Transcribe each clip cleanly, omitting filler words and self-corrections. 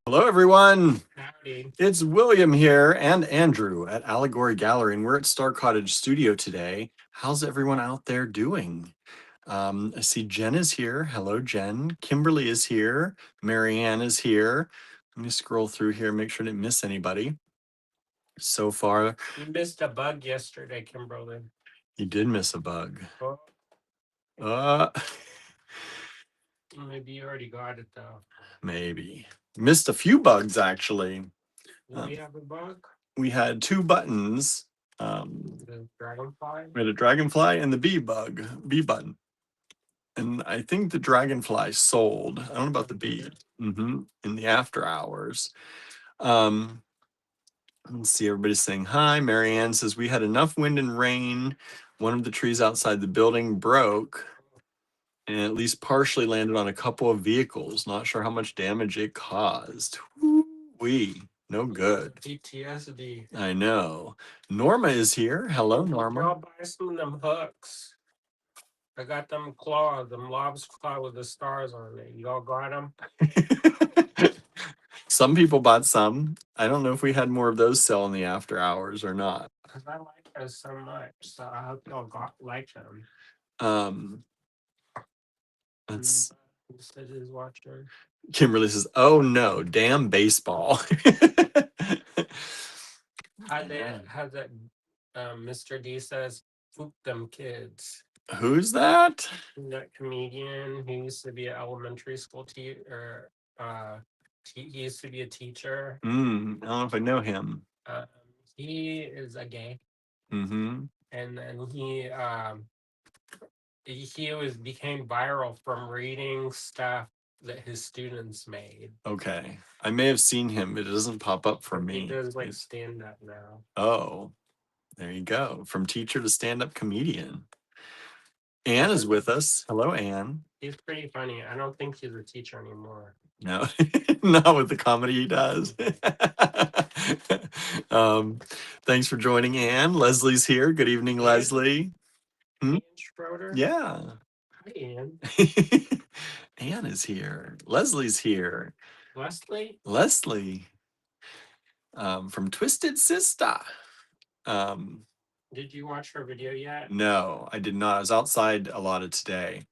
Hello, everyone. Howdy. It's William here and Andrew at Allegory Gallery, and we're at Star Cottage Studio today. How's everyone out there doing? I see Jen is here. Hello, Jen. Kimberly is here. Marianne is here. Let me scroll through here, make sure I didn't miss anybody. So far, You missed a bug yesterday, Kimberly. you did miss a bug. Oh, Uh, maybe you already got it though. maybe. Missed a few bugs, actually. Do we have a bug? We had two buttons. The dragonfly? We had a dragonfly and the bee button. And I think the dragonfly sold. I don't know about the bee. In the after hours. Let's see, everybody's saying hi. Marianne says we had enough wind and rain. One of the trees outside the building broke and at least partially landed on a couple of vehicles. Not sure how much damage it caused. Wee, no good. PTSD. I know. Norma is here. Hello, Norma. Y'all buy some of them hooks. I got them claws, them lobster claw with the stars on it. Y'all got them? Some people bought some. I don't know if we had more of those sell in the after hours or not. Because I like those so much. So I hope y'all like them. That's Who said he's watching? Kimberly says, "Oh no, damn baseball." How'd that Mr. D says, "Poop them kids." Who's that? That comedian who used to be an elementary school teacher, he used to be a teacher. I don't know if I know him. He is a gay, Mm-hmm. and then he became viral from reading stuff that his students made. Okay, I may have seen him, but it doesn't pop up for me. He does like stand up now. Oh, there you go. From teacher to stand-up comedian. Anne is with us. Hello, Anne. He's pretty funny. I don't think he's a teacher anymore. No, not with the comedy he does. Thanks for joining, Anne. Leslie's here. Good evening, Leslie. Ann Schroeder? Yeah. Hi, Ann. Anne is here. Leslie's here. Leslie? Leslie. From Twisted Sister. Did you watch her video yet? No, I did not. I was outside a lot of today.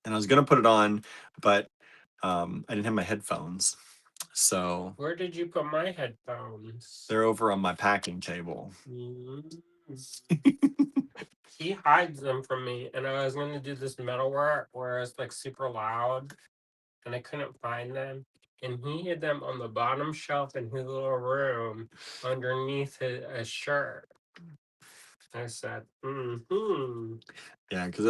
And I was gonna put it on, but I didn't have my headphones. So Where did you put my headphones? they're over on my packing table. He hides them from me, and I was going to do this metalwork where it's like super loud, and I couldn't find them. And he hid them on the bottom shelf in his little room underneath his shirt. I said, Yeah, because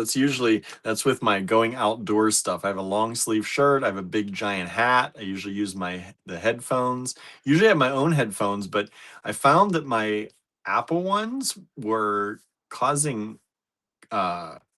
that's with my going outdoors stuff. I have a long sleeve shirt. I have a big giant hat. I usually use the headphones. Usually I have my own headphones, but I found that my Apple ones were causing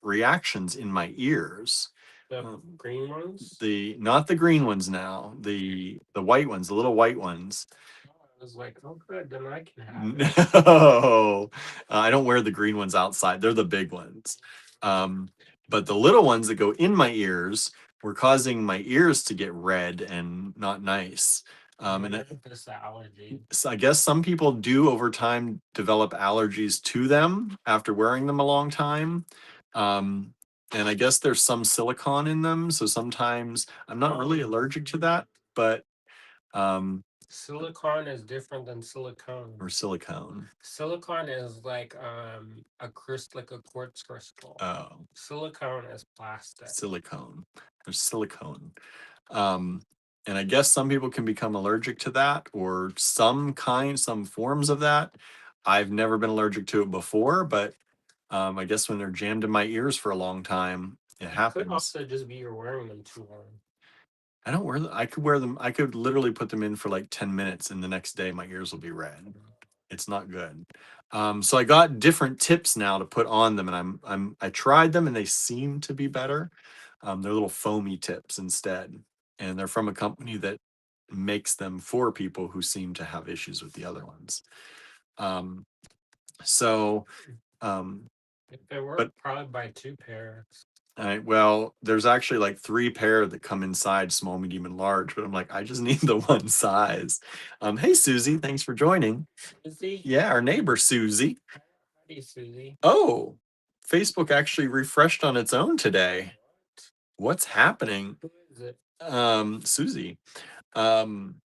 reactions in my ears. The green ones? Not the green ones now. The white ones, the little white ones. I was like, oh, good, then I can have it. No, I don't wear the green ones outside. They're the big ones. But the little ones that go in my ears were causing my ears to get red and not nice. This allergy. So I guess some people do over time develop allergies to them after wearing them a long time. And I guess there's some silicone in them. So sometimes I'm not really allergic to that, but silicone is different than silicone. Or silicone. Silicone is like a quartz crystal. Oh. Silicone is plastic. Silicone. There's silicone. And I guess some people can become allergic to that or some forms of that. I've never been allergic to it before, but I guess when they're jammed in my ears for a long time, it happens. Could also just be you're wearing them too long. I don't wear them. I could wear them. I could literally put them in for like 10 minutes and the next day my ears will be red. It's not good. So I got different tips now to put on them, and I tried them and they seem to be better. They're little foamy tips instead, and they're from a company that makes them for people who seem to have issues with the other ones. If they were, probably buy 2 pairs. Well, there's actually like 3 pair that come inside, small, medium, and large, but I'm like, I just need the one size. Hey Susie, thanks for joining. Susie? Yeah, our neighbor Susie. Hey, Susie. Oh, Facebook actually refreshed on its own today. What's happening? Who is it? Susie. Um,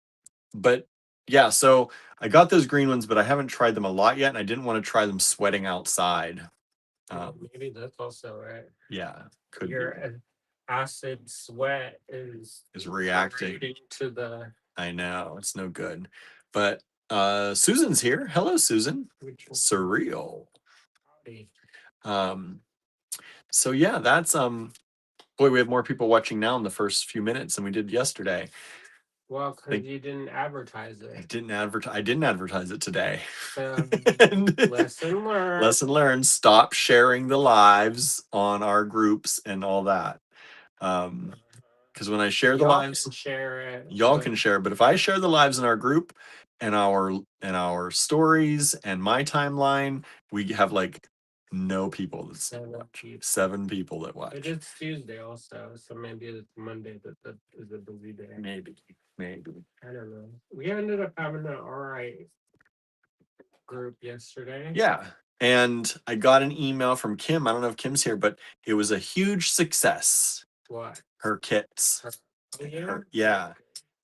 but yeah, so I got those green ones, but I haven't tried them a lot yet, and I didn't want to try them sweating outside. Maybe that's also it. Yeah, could Your be. acid sweat is Reacting relating to the I know, it's no good. But Susan's here. Hello, Susan. which one? Surreal. Howdy. Um, so yeah, that's boy, we have more people watching now in the first few minutes than we did yesterday. Well, Think because you didn't advertise I it. didn't advertise it today. So And lesson learned. lesson learned, stop sharing the lives on our groups and all that. Because when I share the Y'all lives, can share it. y'all but can share, but if I share the lives in our group and our stories and my timeline, we have like no people that 7 people that But watch. it's Tuesday also, so maybe it's Monday that is a busy day. Maybe. I don't know. We ended up having an alright group yesterday. Yeah. And I got an email from Kim. I don't know if Kim's here, but it was a huge success. What? Her kits. Oh, yeah? Yeah.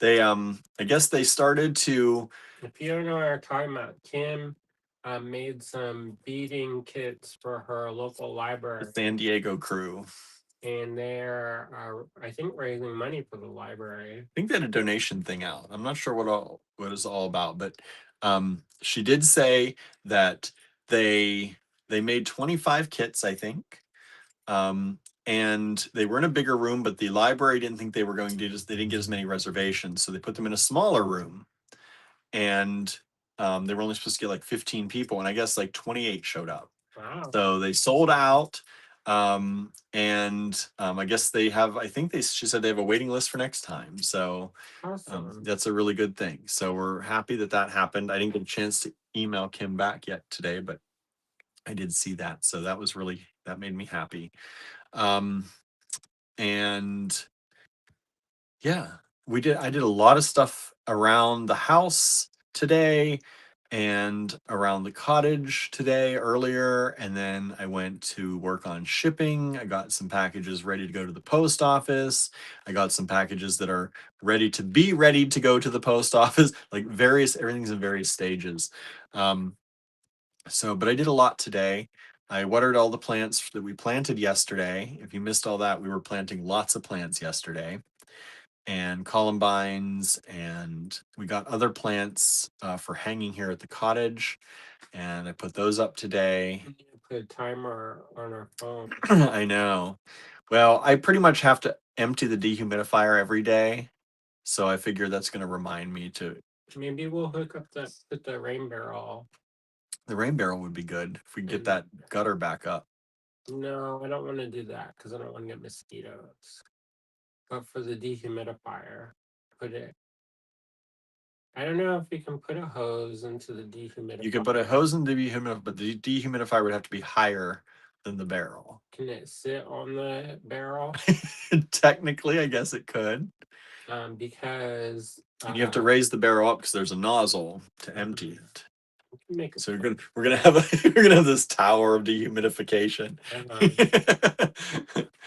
They I guess they started to If you don't know what we're talking about, Kim made some beading kits for her local library. San Diego crew. And they're, I think, raising money for the library. I think they had a donation thing out. I'm not sure what it's all about, but she did say that they made 25 kits, I think. And they were in a bigger room, but the library didn't think they were going to they didn't get as many reservations, so they put them in a smaller room. And they were only supposed to get like 15 people, and I guess like 28 showed up. Wow. So they sold out. And I guess they have, I think she said they have a waiting list for next time. So Awesome. that's a really good thing. So we're happy that that happened. I didn't get a chance to email Kim back yet today, but I did see that. So that made me happy. And yeah, I did a lot of stuff around the house today and around the cottage today earlier. And then I went to work on shipping. I got some packages ready to go to the post office. I got some packages that are ready to go to the post office, like everything's in various stages. But I did a lot today. I watered all the plants that we planted yesterday. If you missed all that, we were planting lots of plants yesterday and columbines, and we got other plants for hanging here at the cottage, and I put those up today. We need to put a timer on our phone. I know. Well, I pretty much have to empty the dehumidifier every day, so I figure that's going to remind me to. Maybe we'll put the rain barrel. The rain barrel would be good if we get that gutter back up. No, I don't want to do that because I don't want to get mosquitoes. But for the dehumidifier, put it. I don't know if you can put a hose into the dehumidifier. You can put a hose in the dehumidifier, but the dehumidifier would have to be higher than the barrel. Can it sit on the barrel? Technically, I guess it could. Because And you have to raise the barrel up because there's a nozzle to empty it. Make So we're gonna have we're gonna have this tower of dehumidification.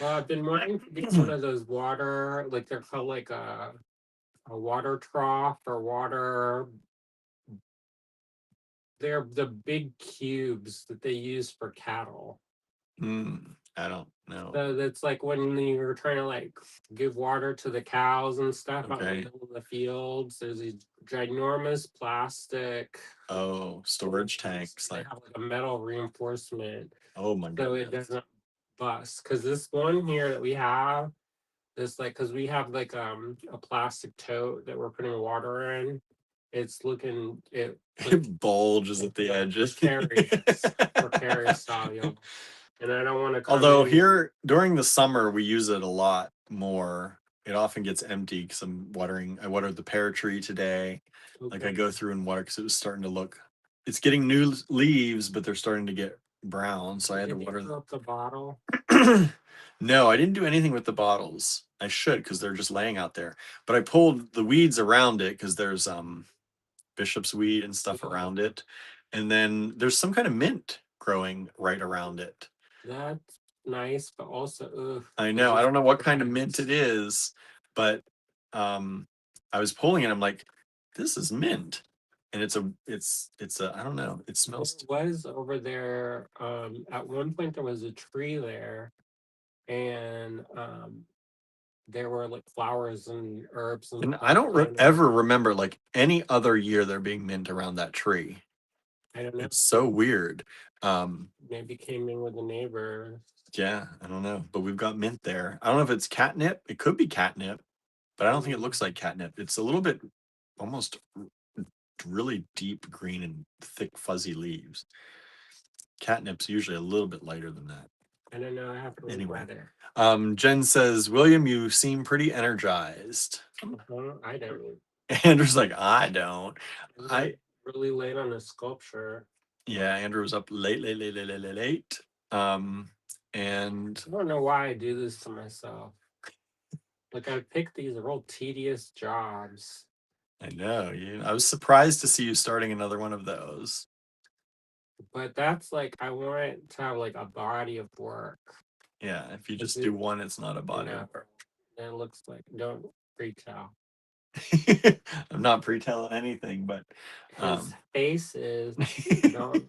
Well, I've been wanting to get one of those water, like they're called like a water trough or water. They're the big cubes that they use for cattle. I don't know. So that's like when you're trying to like give water to the cows and stuff out in the middle of the fields. There's these ginormous plastic storage tanks. They have like a metal reinforcement. Oh my god. So it doesn't bust. Because this one here that we have, because we have like a plastic tote that we're putting water in. It's looking it bulges at the edges. Precarious style. And I don't want to. Although here during the summer we use it a lot more. It often gets empty because I watered the pear tree today. Like I go through and water because it was starting to look. It's getting new leaves, but they're starting to get brown. So I had to water up the bottle. No, I didn't do anything with the bottles. I should because they're just laying out there. But I pulled the weeds around it because there's bishop's weed and stuff Yeah. around it. And then there's some kind of mint growing right around it. That's nice, but also, ugh, I it know. I just don't know what kind of mint burns. it is, but I was pulling it. I'm like, this is mint. And it's a I don't know. It There smells was over there, at one point there was a tree there, and there were like flowers and herbs and and I stuff don't growing ever around. remember like any other year there being mint around that tree. I don't know. It's so weird. Maybe came in with the neighbors. Yeah, I don't know, but we've got mint there. I don't know if it's catnip. It could be catnip, but I don't think it looks like catnip. It's a little bit almost really deep green and thick fuzzy leaves. Catnip's usually a little bit lighter than that. I don't know. I have to Anyway, regret it. Jen says, William, you seem pretty energized. I don't. Andrew's like, I don't. I was I up really late on a sculpture. Yeah, Andrew was up late, late, late, late, late, late, late. And I don't know why I do this to myself. Like I pick these real tedious jobs. I know I was surprised to see you starting another one of those. But that's like I want to have like a body of work. Yeah, if you Is just it, do one, it's not a body of work. it looks like don't retell. I'm not pre-telling anything, but His face is don't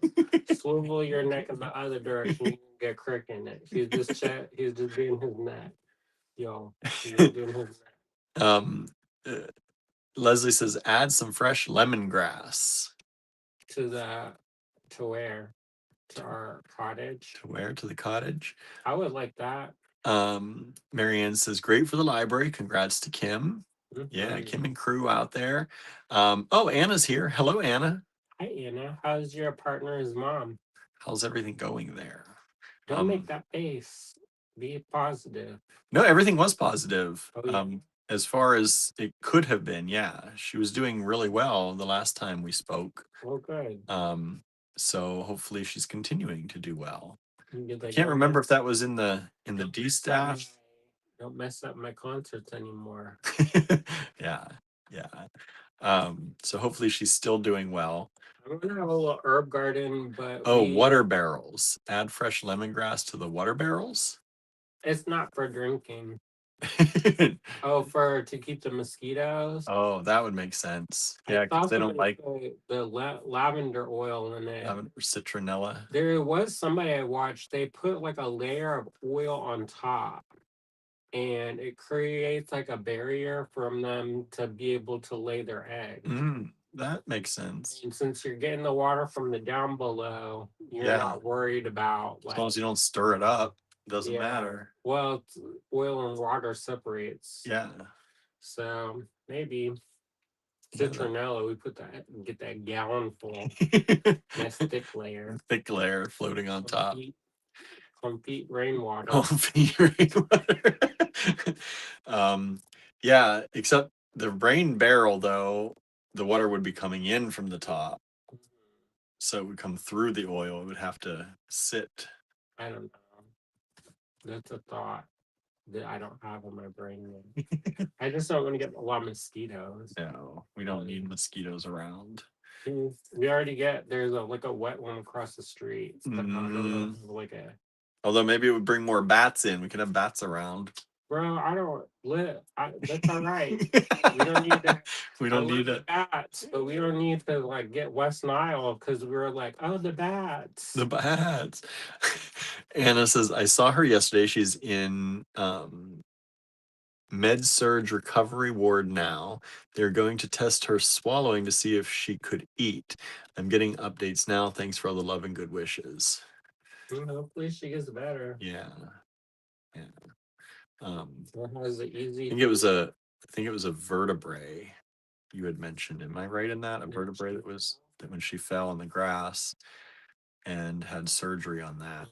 swivel your neck in the other direction. You can get crick in it. He's just doing his neck. Yo, he's just doing his neck. um, uh, Leslie says add some fresh lemongrass. To the to where? To our cottage. To where? To the cottage. I would like that. Marianne says great for the library. Congrats to Kim. Yeah, Kim and crew out there. Oh, Anna's here. Hello, Anna. Hi, Anna. How's your partner's mom? How's everything going there? Don't make that face. Be positive. No, everything was positive. Oh, yeah. As far as it could have been, yeah. She was doing really well the last time we spoke. Oh, good. So hopefully she's continuing to do well. Like, I can't remember if that was in the D staff. Don't mess up my concerts anymore. Yeah, yeah. So hopefully she's still doing well. I'm gonna have a little herb garden, but water barrels. Add fresh lemongrass to the water barrels. It's not for drinking. Oh, to keep the mosquitoes. Oh, that would make sense. Yeah, because they don't like the lavender oil in it. lavender citronella. There was somebody I watched. They put like a layer of oil on top, and it creates like a barrier from them to be able to lay their eggs. That makes sense. And since you're getting the water from the down below, you're not worried about as long as you don't stir it up, doesn't matter. Well, oil and water separates. Yeah. So maybe citronella, we get that gallon full. Nice thick layer. Thick layer floating on top. Complete rainwater. Complete rainwater. Yeah, except the rain barrel though, the water would be coming in from the top. So it would come through the oil. It would have to sit. I don't know. That's a thought that I don't have in my brain yet. I just don't want to get a lot of mosquitoes. No, we don't need mosquitoes around. We already there's a wet one across the street. But although maybe it would bring more bats in. We could have bats around. Bro, I don't live. That's all right. We don't need to. We don't need to. Bats, but we don't need to like get West Nile because we were like, oh, the bats. The bats. Anna says, I saw her yesterday. She's in med surge recovery ward now. They're going to test her swallowing to see if she could eat. I'm getting updates now. Thanks for all the love and good wishes. Hopefully she gets better. Yeah. Yeah. Has it easy. I think it was a vertebrae you had mentioned. Am I right in that? A vertebrae that when she fell in the grass and had surgery on that.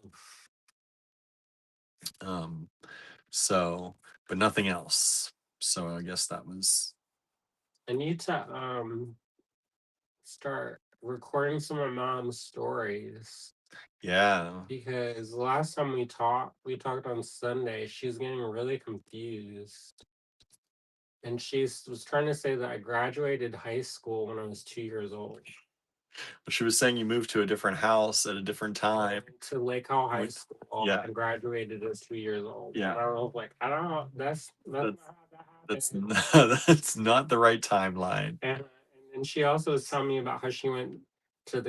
So, but nothing else. So I guess that was. I need to start recording some of Mom's stories. Yeah. Because the last time we talked on Sunday, she's getting really confused. And was trying to say that I graduated high school when I was 2 years old. She was saying you moved to a different house at a different time. To Lake Hall High Wait, School yeah. and graduated at 2 years old. Yeah. I don't know, like, I don't know. That's That's not how that that's happened. that's not the right timeline. And then she also was telling me about how she went to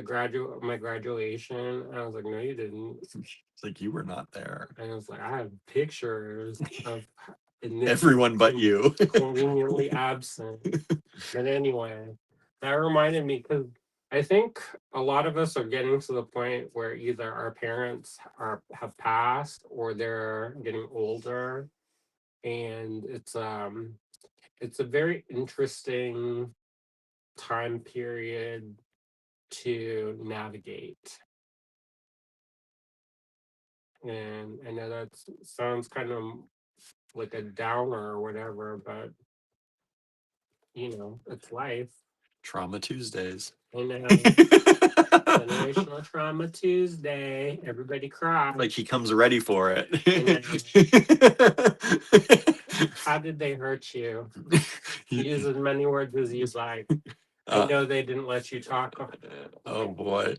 my graduation. And I was like, no, you didn't. It's like you were not there. And I was like, I have pictures of in this Everyone but you. conveniently absent. But anyway, that reminded me because I think a lot of us are getting to the point where either our parents have passed or they're getting older, and it's a very interesting time period to navigate. And I know that sounds kind of like a downer or whatever, but it's life. Trauma Tuesdays. I know. Generational Trauma Tuesday. Everybody cry. Like he comes ready for it. How did they hurt you? Use as many words as you'd like. I know they didn't let you talk. Oh boy.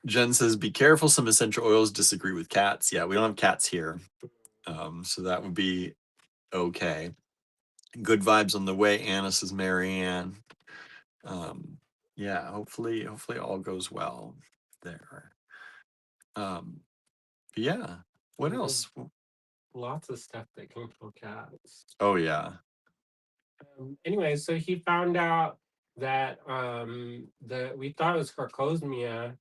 Jen says, be careful. Some essential oils disagree with cats. Yeah, we don't have cats here. So that would be okay. Good vibes on the way. Anna says, Marianne. Yeah, hopefully all goes well there. Yeah. What else? Lots of stuff that can kill cats. Oh yeah. Anyway, so he found out that we thought it was Crocosmia.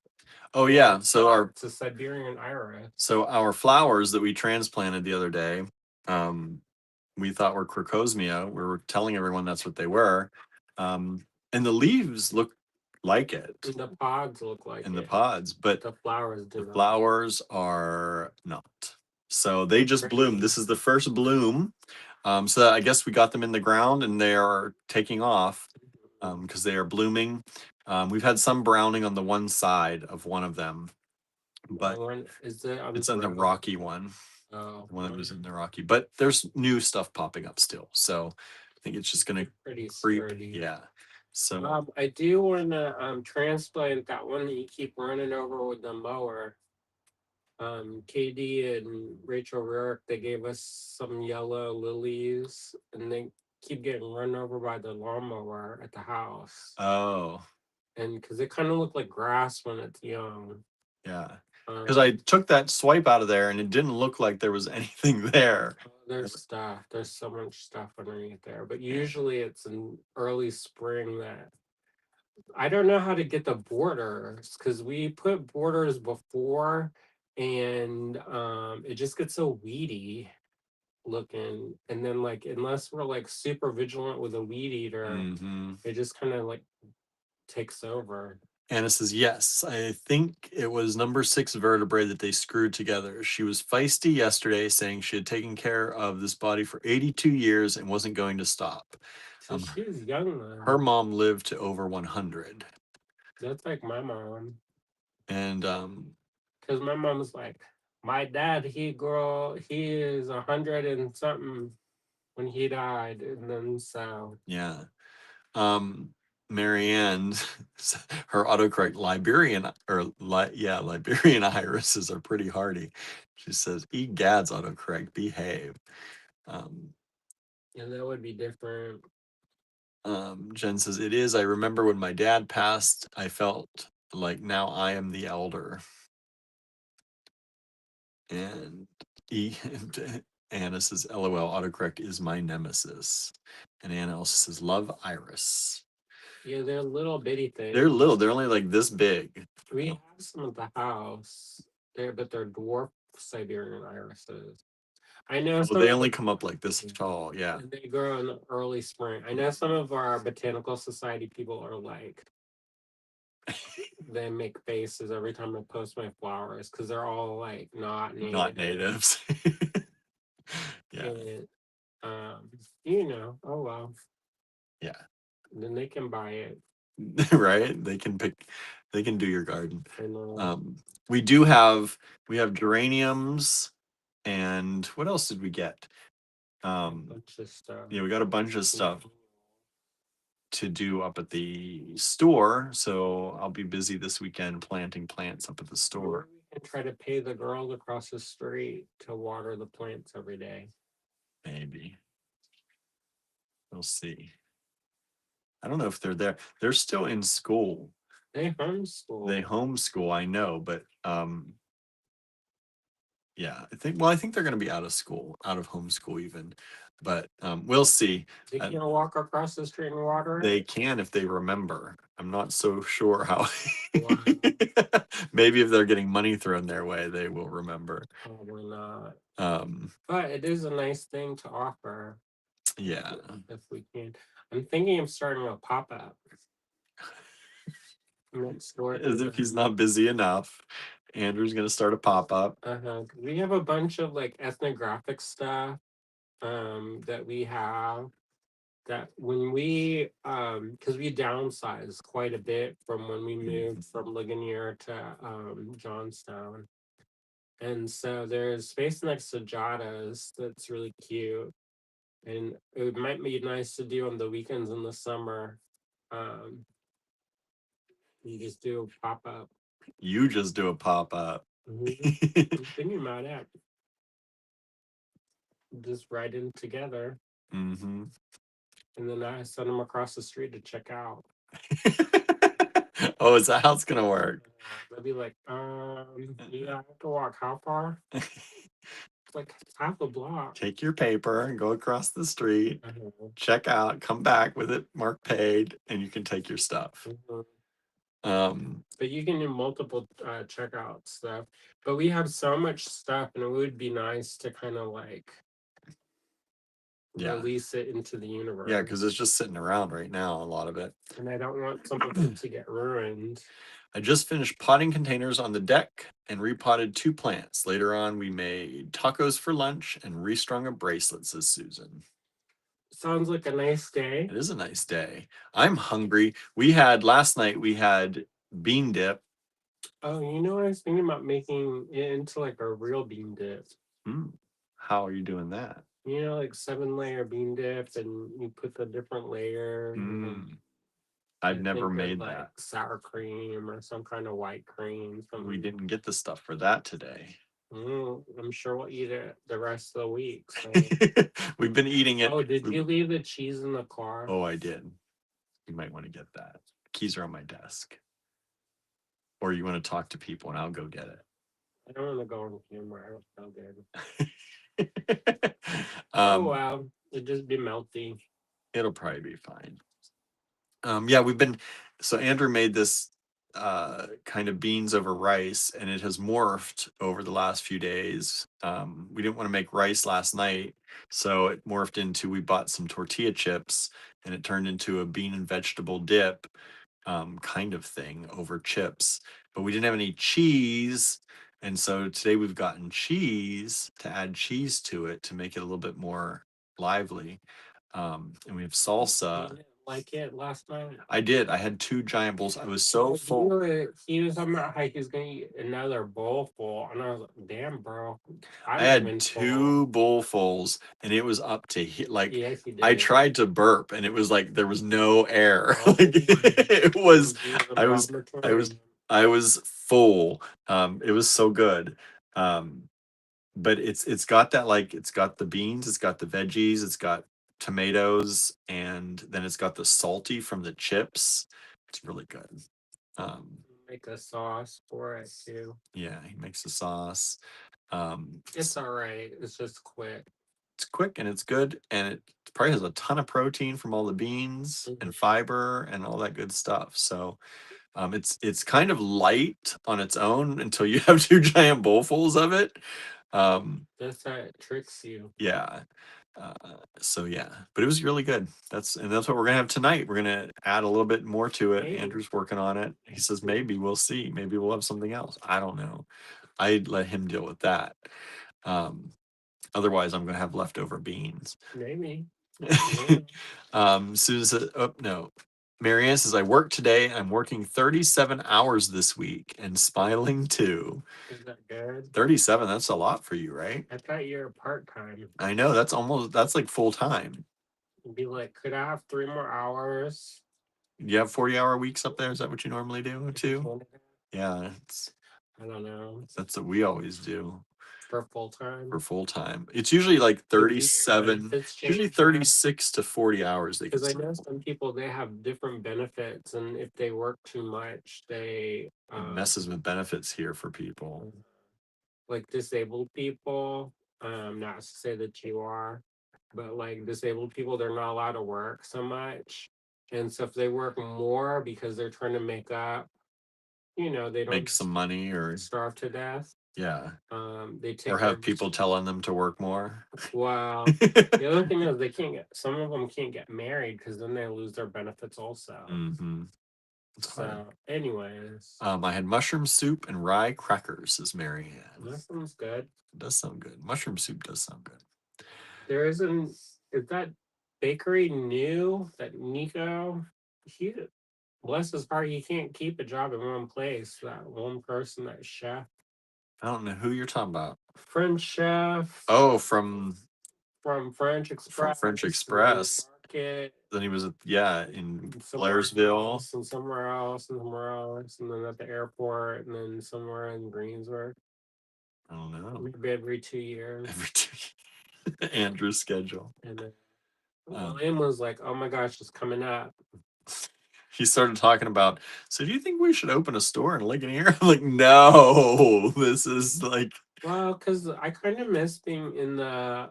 Oh yeah. So it's a Siberian iris. So our flowers that we transplanted the other day, we thought were Crocosmia. We were telling everyone that's what they were. And the leaves look like it. And the pods look like the pods, but the flowers do. The flowers are not. So they just bloom. This is the first bloom. So I guess we got them in the ground and they are taking off because they are blooming. We've had some browning on the one side of one of them, but it's on the rocky one. Oh, the one that was in the rocky. But there's new stuff popping up still. So I think it's just gonna pretty creep. sturdy. Yeah. So I do want to transplant that one that you keep running over with the mower. KD and Rachel Rurick, they gave us some yellow lilies, and they keep getting run over by the lawnmower at the house. oh And because they kind of look like grass when it's young. yeah. Because I took that swipe out of there and it didn't look like there was anything there. There's stuff. There's so much stuff underneath there. But usually it's in early spring that I don't know how to get the borders because we put borders before and it just gets so weedy looking. And then like unless we're like super vigilant with a weed eater, it just kind of like takes over. Anna says, yes, I think it was number 6 vertebrae that they screwed together. She was feisty yesterday, saying she had taken care of this body for 82 years and wasn't going to stop. So she was young then. Her mom lived to over 100. That's like my mom. And because my mom was like, my dad, he is 100 and something when he died, and then so yeah. Marianne, her autocorrect Liberian irises are pretty hardy. She says, "Egads, autocorrect, behave." And that would be different. Jen says, "It is. I remember when my dad passed, I felt like now I am the elder." And Anna says, "LOL, autocorrect is my nemesis." And Anna also says, "Love Iris." Yeah, they're little bitty things. They're little. They're only like this big. We have some at the house, but they're dwarf Siberian irises. I know Well, they only come up like this tall. Yeah. And they grow in the early spring. I know some of our botanical society people are like, they make faces every time I post my flowers because they're all like not natives. Yeah. And, oh well. Yeah. Then they can buy it. Right? They can do your garden. I know. We have geraniums, and what else did we get? Bunch of stuff. Yeah, we got a bunch of stuff to do up at the store, so I'll be busy this weekend planting plants up at the store. We can try to pay the girls across the street to water the plants every day. Maybe. We'll see. I don't know if they're there. They're still in school. They homeschool. They homeschool, I know, but yeah, I think they're gonna be out of school, out of homeschool even. But we'll see. They can't walk across the street and water it? They can if they remember. I'm not so sure how. Wow. Maybe if they're getting money thrown their way, they will remember. Probably not. Um, But it is a nice thing to offer yeah. if we can. I'm thinking of starting a pop-up next door. As if he's not busy enough. Andrew's gonna start a pop-up. We have a bunch of like ethnographic stuff that we have that when we because we downsized quite a bit from when we moved from Ligonier to Johnstown. And so there's space next to Jada's that's really cute. And it might be nice to do on the weekends in the summer. You just do a pop up. You just do a pop-up. I'm thinking about it. Just write in together. Mm-hmm. And then I send them across the street to check out. Oh, is that how it's gonna work? They'll be like, yeah, I have to walk how far? It's like half a block. Take your paper and go across the street, check out, come back with it marked paid, and you can take your stuff. But you can do multiple checkout stuff. But we have so much stuff, and it would be nice to kind of like release it into the universe. Yeah, because it's just sitting around right now, a lot of it. And I don't want something to get ruined. I just finished potting containers on the deck and repotted 2 plants. Later on, we made tacos for lunch and restrung a bracelet, says Susan. Sounds like a nice day. It is a nice day. I'm hungry. Last night, we had bean dip. Oh, you know, I was thinking about making it into like a real bean dip. How are you doing that? You know, like 7-layer bean dip, and you put the different layers. I've never made like that. Sour cream or some kind of white cream. We didn't get the stuff for that today. I'm sure we'll eat it the rest of the week. So. We've been eating it. Oh, did you leave the cheese in the car? Oh, I did. You might want to get that. Keys are on my desk. Or you want to talk to people and I'll go get it. I don't want to go on camera. I don't feel good. Oh, wow. It'd just be melty. It'll probably be fine. Yeah, so Andrew made this kind of beans over rice, and it has morphed over the last few days. We didn't want to make rice last night, so it morphed into, we bought some tortilla chips, and it turned into a bean and vegetable dip kind of thing over chips. But we didn't have any cheese, and so today we've gotten cheese to add cheese to it to make it a little bit more lively. And we have salsa. You didn't like it last night? I did. I had 2 giant bowls. I was so full. He was talking about how he was going to eat another bowl full. And I was like, damn, bro. I had 2 bowlfuls, and it was up to like, yes, he did. I tried to burp, and it was like there was no air. Like, it was. I was full. It was so good. But it's got that, like, it's got the beans, it's got the veggies, it's got tomatoes, and then it's got the salty from the chips. It's really good. Make a sauce for it too. Yeah, he makes a sauce. It's all right. It's just quick. It's quick and it's good, and it probably has a ton of protein from all the beans and fiber and all that good stuff. So it's kind of light on its own until you have 2 giant bowlfuls of it. That's how it tricks you. Yeah. So yeah, but it was really good. That's what we're gonna have tonight. We're gonna add a little bit more to it. Maybe. Andrew's working on it. He says maybe we'll see. Maybe we'll have something else. I don't know. I'd let him deal with that. Otherwise, I'm gonna have leftover beans. Maybe. Susan said, "Oh no, Marianne says, I work today. I'm working 37 hours this week and smiling too. Is that good? 37, that's a lot for you, right? I thought you were part-time. I know, that's like full time. You'd be like, could I have 3 more hours? You have 40-hour weeks up there? Is that what you normally do in too? Canada? Yeah, I don't know. that's what we always do For full-time? for full time. It's usually like Do your 37, benefits usually change now? 36 to 40 hours they Because I can know some people, they have different benefits, and if they work too much, they it messes with benefits here for people. like disabled people. Not to say that you are, but like disabled people, they're not allowed to work so much, and so if they work more because they're trying to make up, they don't Make some money or starve to death. yeah. They Or take have people telling them to work more. Well, the other thing is they can't get some of them can't get married because then they lose their benefits also. Mm-hmm. It's hard. So, anyways, I had mushroom soup and rye crackers, says Marianne. that sounds good. It does sound good. Mushroom soup does sound good. There isn't is that bakery new that Nico? He bless his heart, he can't keep a job in one place. That one person, that chef, I don't know who you're talking about. French chef Oh, from from French Express. French Express. Market. Then he was in Somewhere Blairsville. else, and somewhere else, and somewhere else, and then at the airport, and then somewhere in Greensburg. I don't know. Maybe every 2 years. Every 2 Andrew's schedule. And then William was like, "Oh my gosh, it's coming up." He started talking about, so do you think we should open a store in Ligonier? I'm like, no, this is like. Well, because I kind of miss being in the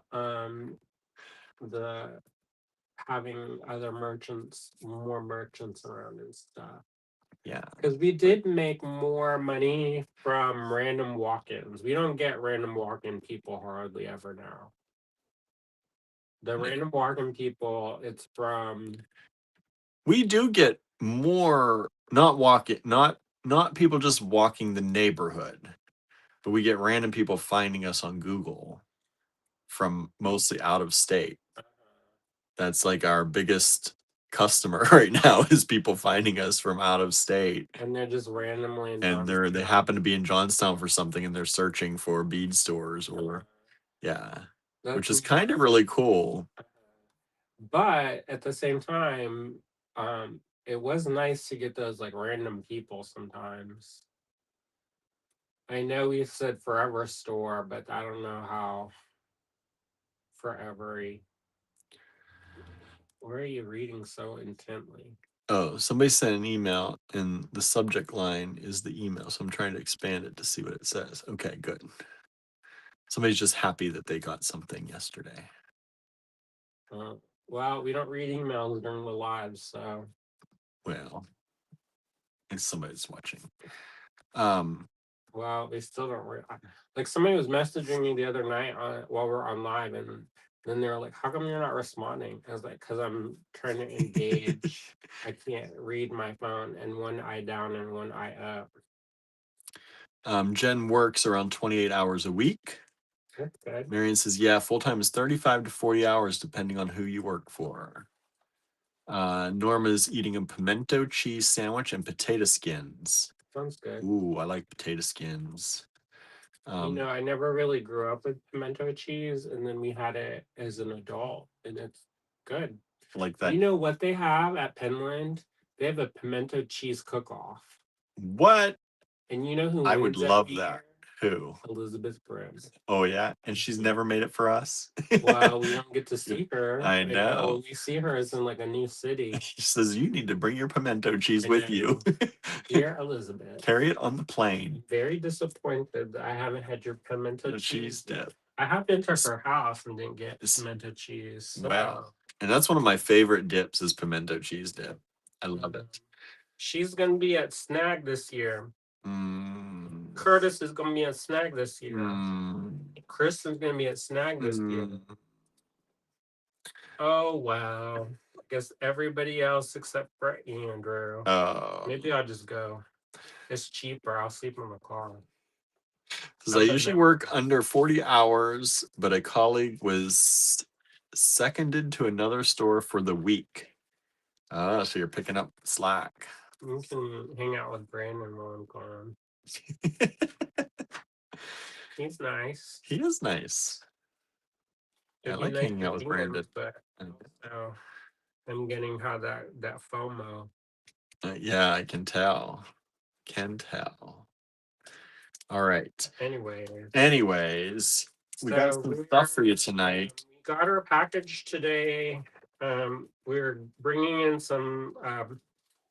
having other merchants, more merchants around and stuff. Yeah. Because we did make more money from random walk-ins. We don't get random walk-in people hardly ever now. The random walk-in people, it's from. We do get more, not people just walking the neighborhood, but we get random people finding us on Google from mostly out of state. That's like our biggest customer right now is people finding us from out of state. And they're just randomly in And they happen to be in Johnstown for something and they're searching for bead stores or which is kind of really cool. But at the same time, it was nice to get those like random people sometimes. I know we said forever store, but I don't know how forever-y. Where are you reading so intently? Oh, somebody sent an email and the subject line is the email. So I'm trying to expand it to see what it says. Okay, good. Somebody's just happy that they got something yesterday. Well, we don't read emails during the lives, so. Well, it's somebody's watching. Well, they still don't like somebody was messaging me the other night while we're on live, and then they're like, "How come you're not responding?" I was like, "Cause I'm trying to engage. I can't read my phone, and one eye down and one eye up." Jen works around 28 hours a week. That's good. Marion says, yeah, full-time is 35 to 40 hours, depending on who you work for. Norma's eating a pimento cheese sandwich and potato skins. Sounds good. Ooh, I like potato skins. I never really grew up with pimento cheese, and then we had it as an adult, and it's good. Like that. You know what they have at Penland? They have a pimento cheese cook-off. What? And you know who I would wins love every that. year? Who? Elizabeth Grimm. Oh yeah, and she's never made it for us. Well, we don't get to see her. I know. When we see her, it's in like a new city. She says you need to bring your pimento cheese I with know. you. Dear Elizabeth, Carry it on the plane. very disappointed that I haven't had your pimento The cheese cheese. dip. I have been to her house and didn't get pimento cheese. So. Wow. And that's one of my favorite dips is pimento cheese dip. I love it. She's gonna be at Snag this year. Curtis is gonna be at Snag this year. Kristen's gonna be at Snag this year. Oh wow. I guess everybody else except for Andrew. Oh. Maybe I'll just go. It's cheaper. I'll sleep in the car. Because I usually work under 40 hours, but a colleague was seconded to another store for the week. Oh, so you're picking up slack. You can hang out with Brandon while I'm gone. He's nice. He is nice. I If you like like hanging the out with Brandon. games, but so I'm getting how that FOMO. Yeah, I can tell. Can tell. All right. Anyways, we got So some stuff for you tonight. we got our package today. We're bringing in some.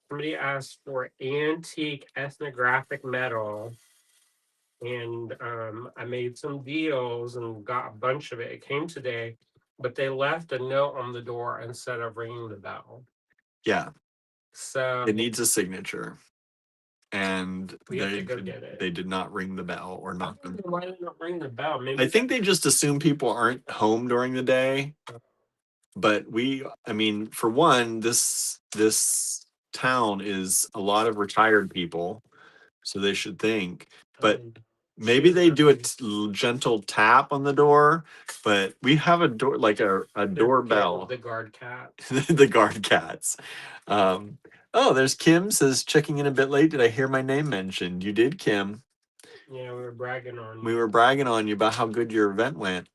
Somebody asked for antique ethnographic metal, and I made some deals and got a bunch of it. It came today, but they left a note on the door instead of ringing the bell. Yeah, So it needs a signature. And we have to go get it. they did not ring the bell or I knock don't them. know why they don't ring the bell. Maybe I think they just assume people aren't home during the day. But I mean, for one, this town is a lot of retired people, so they should think. But maybe they do a gentle tap on the door, but we have a door, like a doorbell. The guard cat. The guard cats. Oh, there's Kim says checking in a bit late. Did I hear my name mentioned? You did, Kim. Yeah, we were bragging on you. We were bragging on you about how good your event went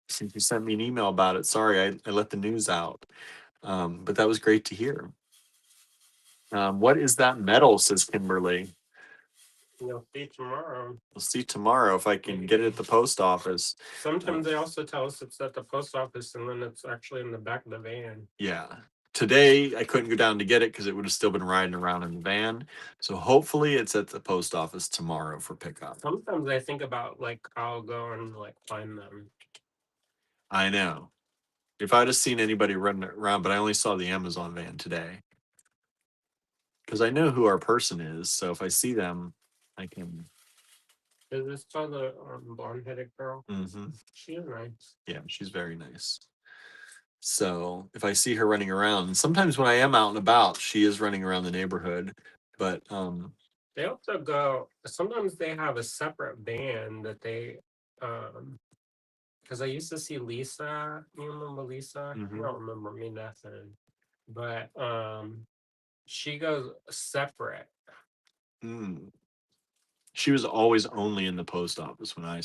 since you sent me an email about it. Sorry, I let the news out. But that was great to hear. What is that metal, says Kimberly. You'll see tomorrow. We'll see tomorrow if I can get it at the post office. Sometimes they also tell us it's at the post office and then it's actually in the back of the van. Yeah. Today I couldn't go down to get it because it would have still been riding around in the van. So hopefully it's at the post office tomorrow for pickup. Sometimes I think about like I'll go and like find them. I know. If I'd have seen anybody running around, but I only saw the Amazon van today. Because I know who our person is. So if I see them, I can. Is this still the blonde-headed girl? Mm-hmm. She's nice. Yeah, she's very nice. So if I see her running around, and sometimes when I am out and about, she is running around the neighborhood. But they also go. Sometimes they have a separate band that they, because I used to see Lisa. You remember Lisa? Mm-hmm. You don't remember me nothing, but she goes separate. She was always only in the post office when I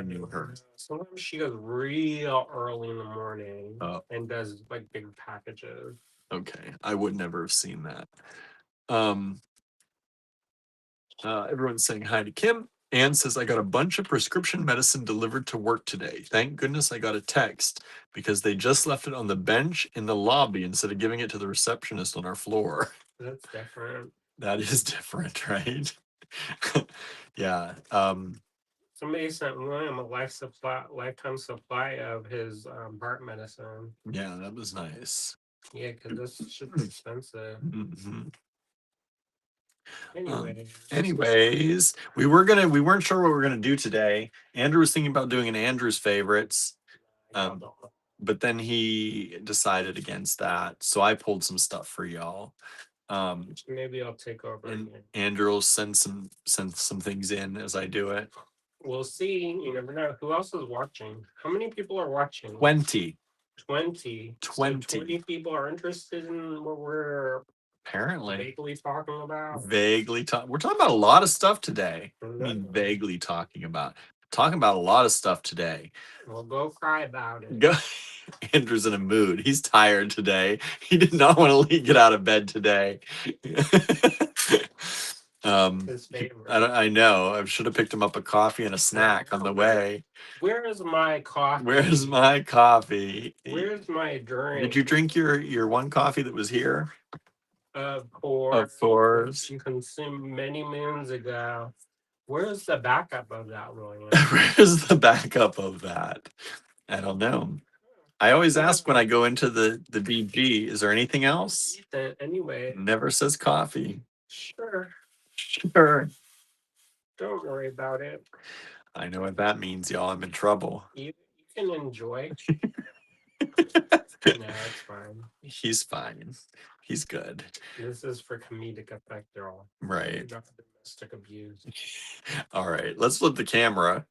knew her. Sometimes she goes real early in the morning and does like big packages. Okay, I would never have seen that. Everyone's saying hi to Kim. Anne says, I got a bunch of prescription medicine delivered to work today. Thank goodness I got a text because they just left it on the bench in the lobby instead of giving it to the receptionist on our floor. That's different. That is different, right? Yeah. Somebody sent William a lifetime supply of his heart medicine. Yeah, that was nice. Yeah, because this shit's expensive. Mm-hmm. Anyways, we weren't sure what we were gonna do today. Andrew was thinking about doing an Andrew's favorites, but then he decided against that. So I pulled some stuff for y'all. Maybe I'll take over. And Andrew will send some things in as I do it. We'll see. You never know. Who else is watching? How many people are watching? 20. 20. 20. So 20 people are interested in what we're apparently vaguely talking about. We're talking about a lot of stuff today. I mean, vaguely talking about a lot of stuff today. Well, go cry about it. Go. Andrew's in a mood. He's tired today. He did not want to get out of bed today. His favorite. I know. I should have picked him up a coffee and a snack on the way. Where is my coffee? Where's my coffee? Where's my drink? Did you drink your one coffee that was here? Of course. You consumed many moons ago. Where's the backup of that, William? Where's the backup of that? I don't know. I always ask when I go into the BG, is there anything else? Anyway. Never says coffee. Sure. Don't worry about it. I know what that means, y'all. I'm in trouble. You can enjoy. No, it's fine. He's fine. He's good. This is for comedic effect, y'all. Right. Domestic abuse. All right. Let's flip the camera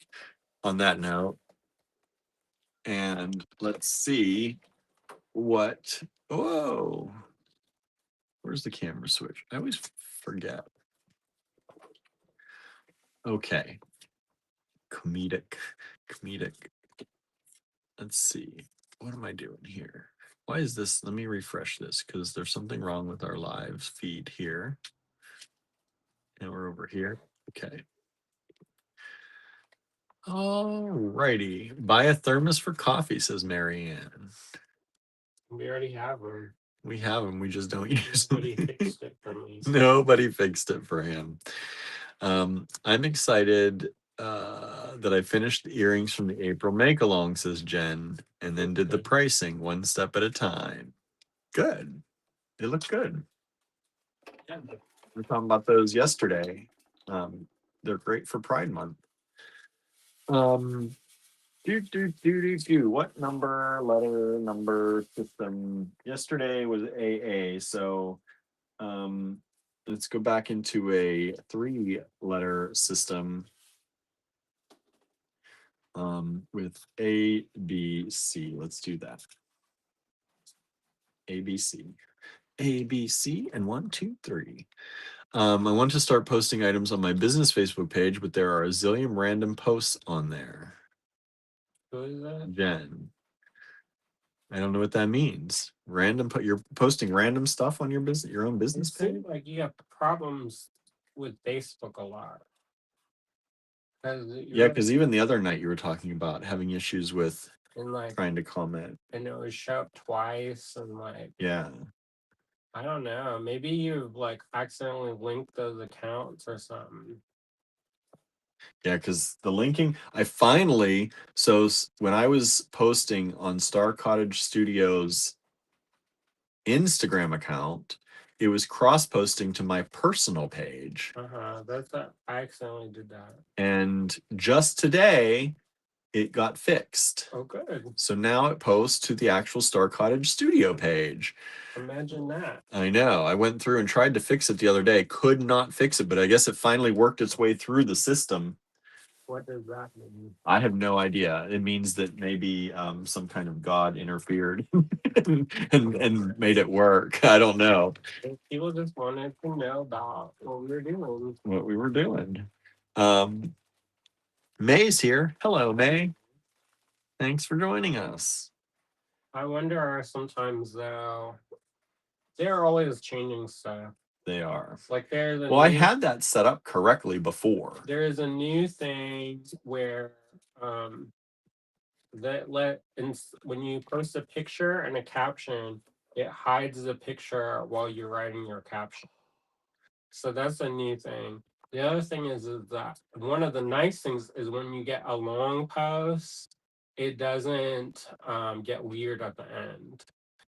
on that note. And let's see what. Whoa. Where's the camera switch? I always forget. Okay. Comedic. Let's see. What am I doing here? Why is this? Let me refresh this because there's something wrong with our live feed here. And we're over here. Okay. All righty. Buy a thermos for coffee, says Marianne. We already have them. We have them. We just don't use them. Nobody fixed it for me. Nobody fixed it for him. I'm excited that I finished the earrings from the April make along, says Jen, and then did the pricing one step at a time. Good. They look good. Yeah, we were talking about those yesterday. They're great for Pride Month. What letter, number, system? Yesterday was AA, so let's go back into a 3-letter system with A, B, C. Let's do that. A, B, C. A, B, C, and 1, 2, 3. I want to start posting items on my business Facebook page, but there are a zillion random posts on there. Who is that? Jen. I don't know what that means. You're posting random stuff on your own business It page? seems like you have problems with Facebook a lot. Yeah, because even the other night you were talking about having issues with and like trying to comment. and it was show up twice and like Yeah. I don't know. Maybe you've like accidentally linked those accounts or something. Yeah, because the linking, I finally, when I was posting on Star Cottage Studios Instagram account, it was cross-posting to my personal page. I accidentally did that. And just today, it got fixed. Oh, good. So now it posts to the actual Star Cottage Studio page. Imagine that. I know. I went through and tried to fix it the other day. Could not fix it, but I guess it finally worked its way through the system. What does that mean? I have no idea. It means that maybe some kind of God interfered and made it work. I don't know. People just wanted to know about what we were doing. May's here. Hello, May. Thanks for joining us. I wonder sometimes though, they're always changing stuff. They are. Like there's a well, I had that set up correctly before. There is a new thing where when you post a picture and a caption, it hides the picture while you're writing your caption. So that's a new thing. The other thing is that one of the nice things is when you get a long post, it doesn't get weird at the end.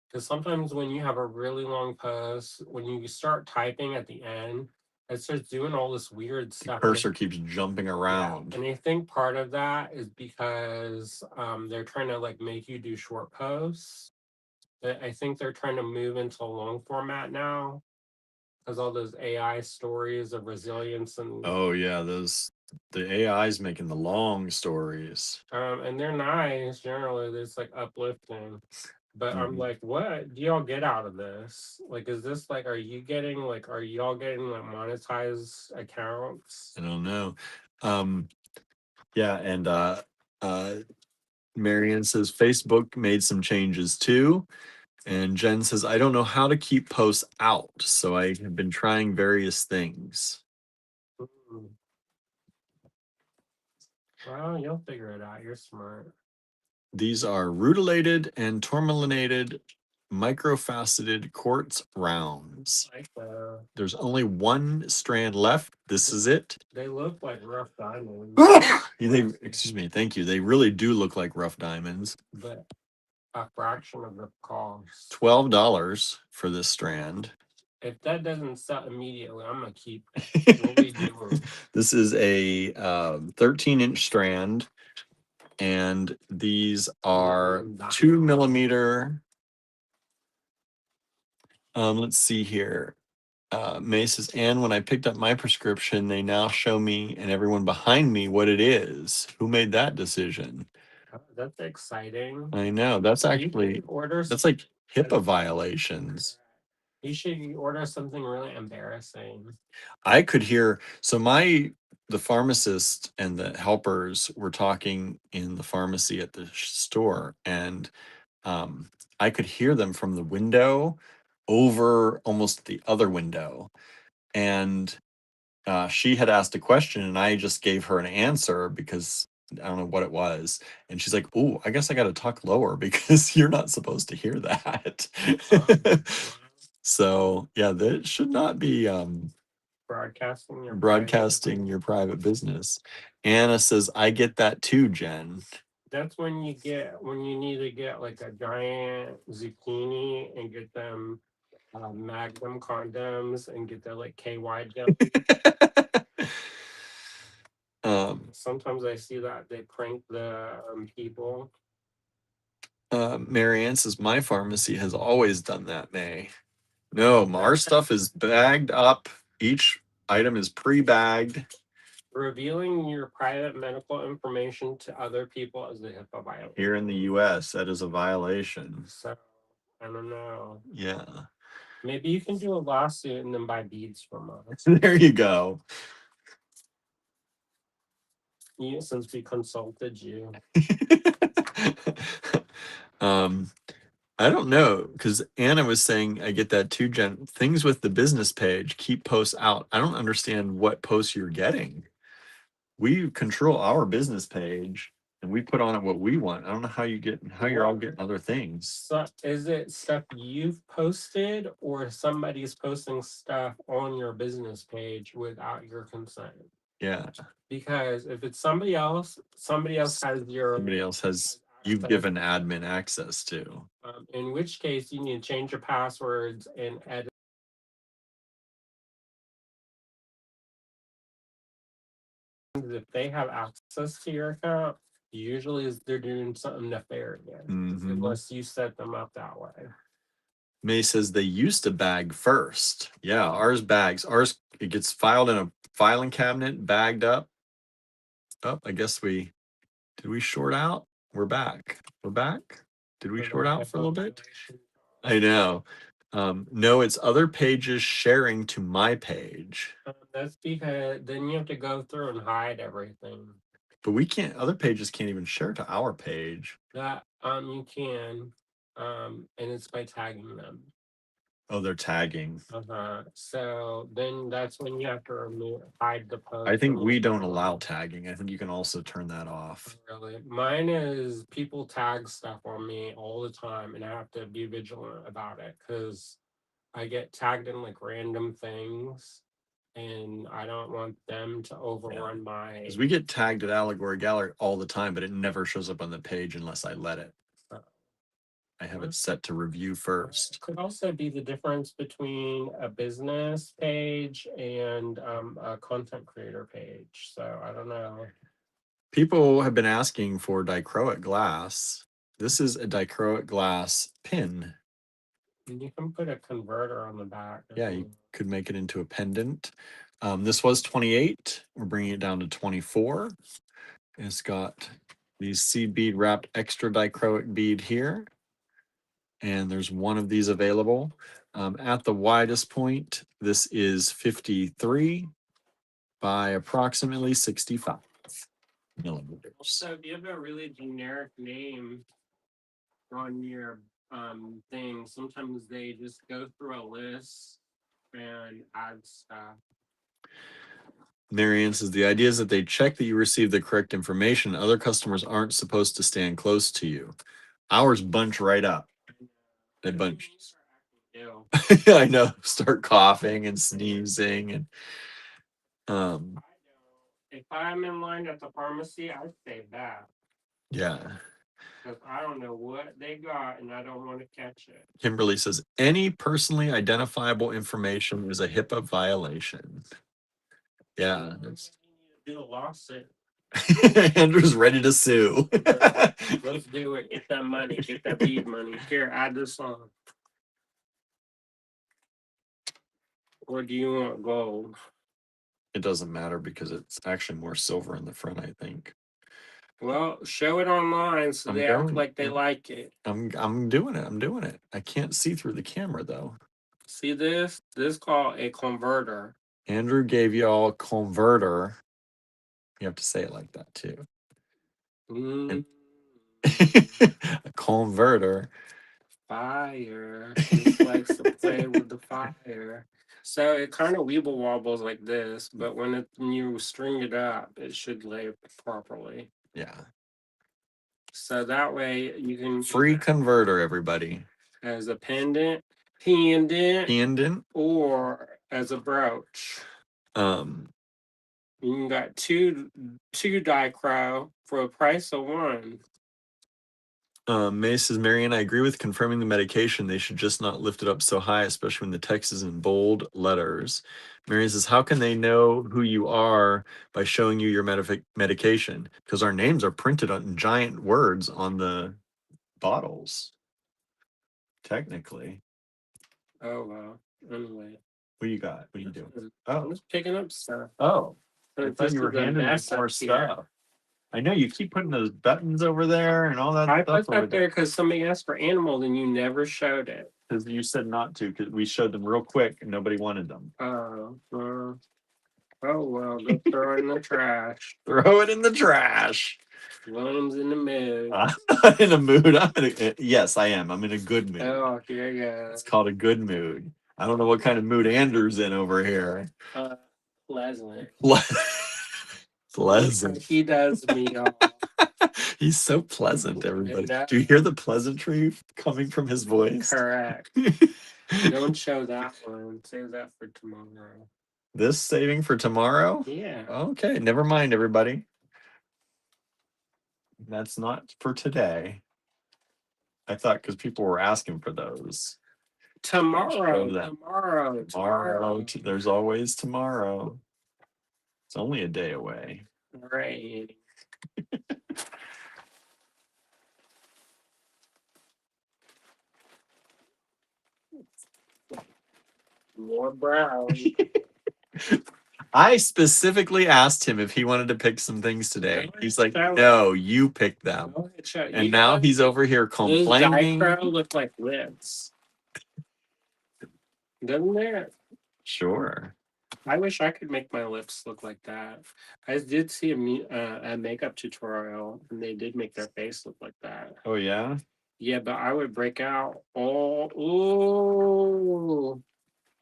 Because sometimes when you have a really long post, when you start typing at the end, it starts doing all this weird stuff. The cursor keeps jumping around. Yeah, and I think part of that is because they're trying to like make you do short posts. I think they're trying to move into long format now. Because all those AI stories of resilience and oh yeah, the AI's making the long stories. And they're nice generally. It's like uplifting. But I'm like, what do y'all get out of this? Like, is this like, are y'all getting like monetized accounts? I don't know. Yeah, and Marianne says Facebook made some changes too. And Jen says, I don't know how to keep posts out, so I have been trying various things. Well, you'll figure it out. You're smart. These are rutilated and tourmalinated microfaceted quartz rounds. There's only one strand left. This is it. They look like rough diamonds. Excuse me. Thank you. They really do look like rough diamonds. But a fraction of the cost. $12 for this strand. If that doesn't sell immediately, I'm gonna keep it. What we doing? This is a 13-inch strand, and these are 2 millimeter. Let's see here. May says, and when I picked up my prescription, they now show me and everyone behind me what it is. Who made that decision? That's exciting. I know. That's actually that's like HIPAA violations. You should order something really embarrassing. I could hear, so the pharmacist and the helpers were talking in the pharmacy at the store, and um, I could hear them from the window over almost the other window. And she had asked a question, and I just gave her an answer because I don't know what it was. And she's like, "Oh, I guess I got to talk lower because you're not supposed to hear that." Um, So yeah, that should not be broadcasting your broadcasting your private business. Anna says, "I get that too, Jen." That's when you need to get like a giant zucchini and get them Magnum condoms and get the like KY gel. Sometimes I see that they prank the people. Marianne says, "My pharmacy has always done that, May." No, our stuff is bagged up. Each item is pre-bagged. Revealing your private medical information to other people is a HIPAA violation. Here in the US, that is a violation. So I don't know. Yeah. Maybe you can do a lawsuit and then buy beads from us. There you go. Since we consulted you. I don't know, because Anna was saying, I get that too, Jen. Things with the business page keep posts out. I don't understand what posts you're getting. We control our business page and we put on it what we want. I don't know how you're all getting other things. So is it stuff you've posted or somebody's posting stuff on your business page without your consent? Yeah. Because if it's somebody else has you've access. given admin access to. In which case you need to change your passwords and edit. If they have access to your account, usually is they're doing something nefarious, unless you set them up that way. May says they used to bag first. Yeah, ours bags. Ours, it gets filed in a filing cabinet, bagged up. Oh, I guess did we short out? We're back. We're back. Did we short out for a little bit? I know. No, it's other pages sharing to my page. That's because then you have to go through and hide everything. But other pages can't even share to our page. That you can, and it's by tagging them. Oh, they're tagging. So then that's when you have to hide the post. I think we don't allow tagging. I think you can also turn that off. Really, mine is people tag stuff on me all the time, and I have to be vigilant about it because I get tagged in like random things, and I don't want them to overrun my. Because we get tagged at Allegory Gallery all the time, but it never shows up on the page unless I let it. I have it set to review first. It could also be the difference between a business page and a content creator page. So I don't know. People have been asking for dichroic glass. This is a dichroic glass pin. And you can put a converter on the back. Yeah, you could make it into a pendant. This was 28. We're bringing it down to 24. It's got these seed bead wrapped extra dichroic bead here. And there's one of these available. At the widest point, this is 53 by approximately 65 millimeters. So if you have a really generic name on your thing, sometimes they just go through a list and add stuff. Marianne says the idea is that they check that you receive the correct information. Other customers aren't supposed to stand close to you. Ours bunch right up. They bunch. I know. Start coughing and sneezing and if I'm in line at the pharmacy, I'd say that. Yeah. Because I don't know what they got and I don't want to catch it. Kimberly says any personally identifiable information is a HIPAA violation. Yeah. Do a lawsuit. Andrew's ready to sue. Let's do it. Get that money. Get that bead money. Here, add this on. Or do you want gold? It doesn't matter because it's actually more silver in the front, I think. Well, show it online so they act like they like it. I'm doing it. I can't see through the camera though. See this? This is called a converter. Andrew gave y'all converter. You have to say it like that too. Mm, A converter. fire. This likes to play with the fire. So it kind of weeble wobbles like this, but when you string it up, it should lay properly. Yeah. So that way you can Free converter, everybody. as a pendant, Pendant. or as a brooch. You got two dichro for a price of one. May says, Marianne, I agree with confirming the medication. They should just not lift it up so high, especially when the text is in bold letters. Marianne says, how can they know who you are by showing you your medication? Because our names are printed on giant words on the bottles. Technically. Oh wow. Anyway. What do you got? What are you doing? I'm just picking up stuff. Oh. So I thought you were handing me more stuff. stuff. I know you keep putting those buttons over there and all that I stuff put over that there because somebody asked for animals and you never showed it. because you said not to, because we showed them real quick and nobody wanted them. Oh well, go throw it in the trash. Throw it in the trash. William's in the mood. I'm not in a mood. Yes, I am. I'm in a good mood. Oh, here you go. It's called a good mood. I don't know what kind of mood Andrew's in over here. Pleasant. Pleasant. He does me all. He's so pleasant, everybody. Do you hear the pleasantry coming from his voice? Correct. Don't show that one. Save that for tomorrow. This saving for tomorrow? Yeah. Okay, never mind, everybody. That's not for today. I thought because people were asking for those. Tomorrow. There's always tomorrow. It's only a day away. Right. More brown. I specifically asked him if he wanted to pick some things today. He's like, no, you pick them. And now he's over here complaining. Those dichro look like lips. Doesn't it? Sure. I wish I could make my lips look like that. I did see a makeup tutorial, and they did make their face look like that. Oh, yeah? Yeah, but I would break out all. Ooh.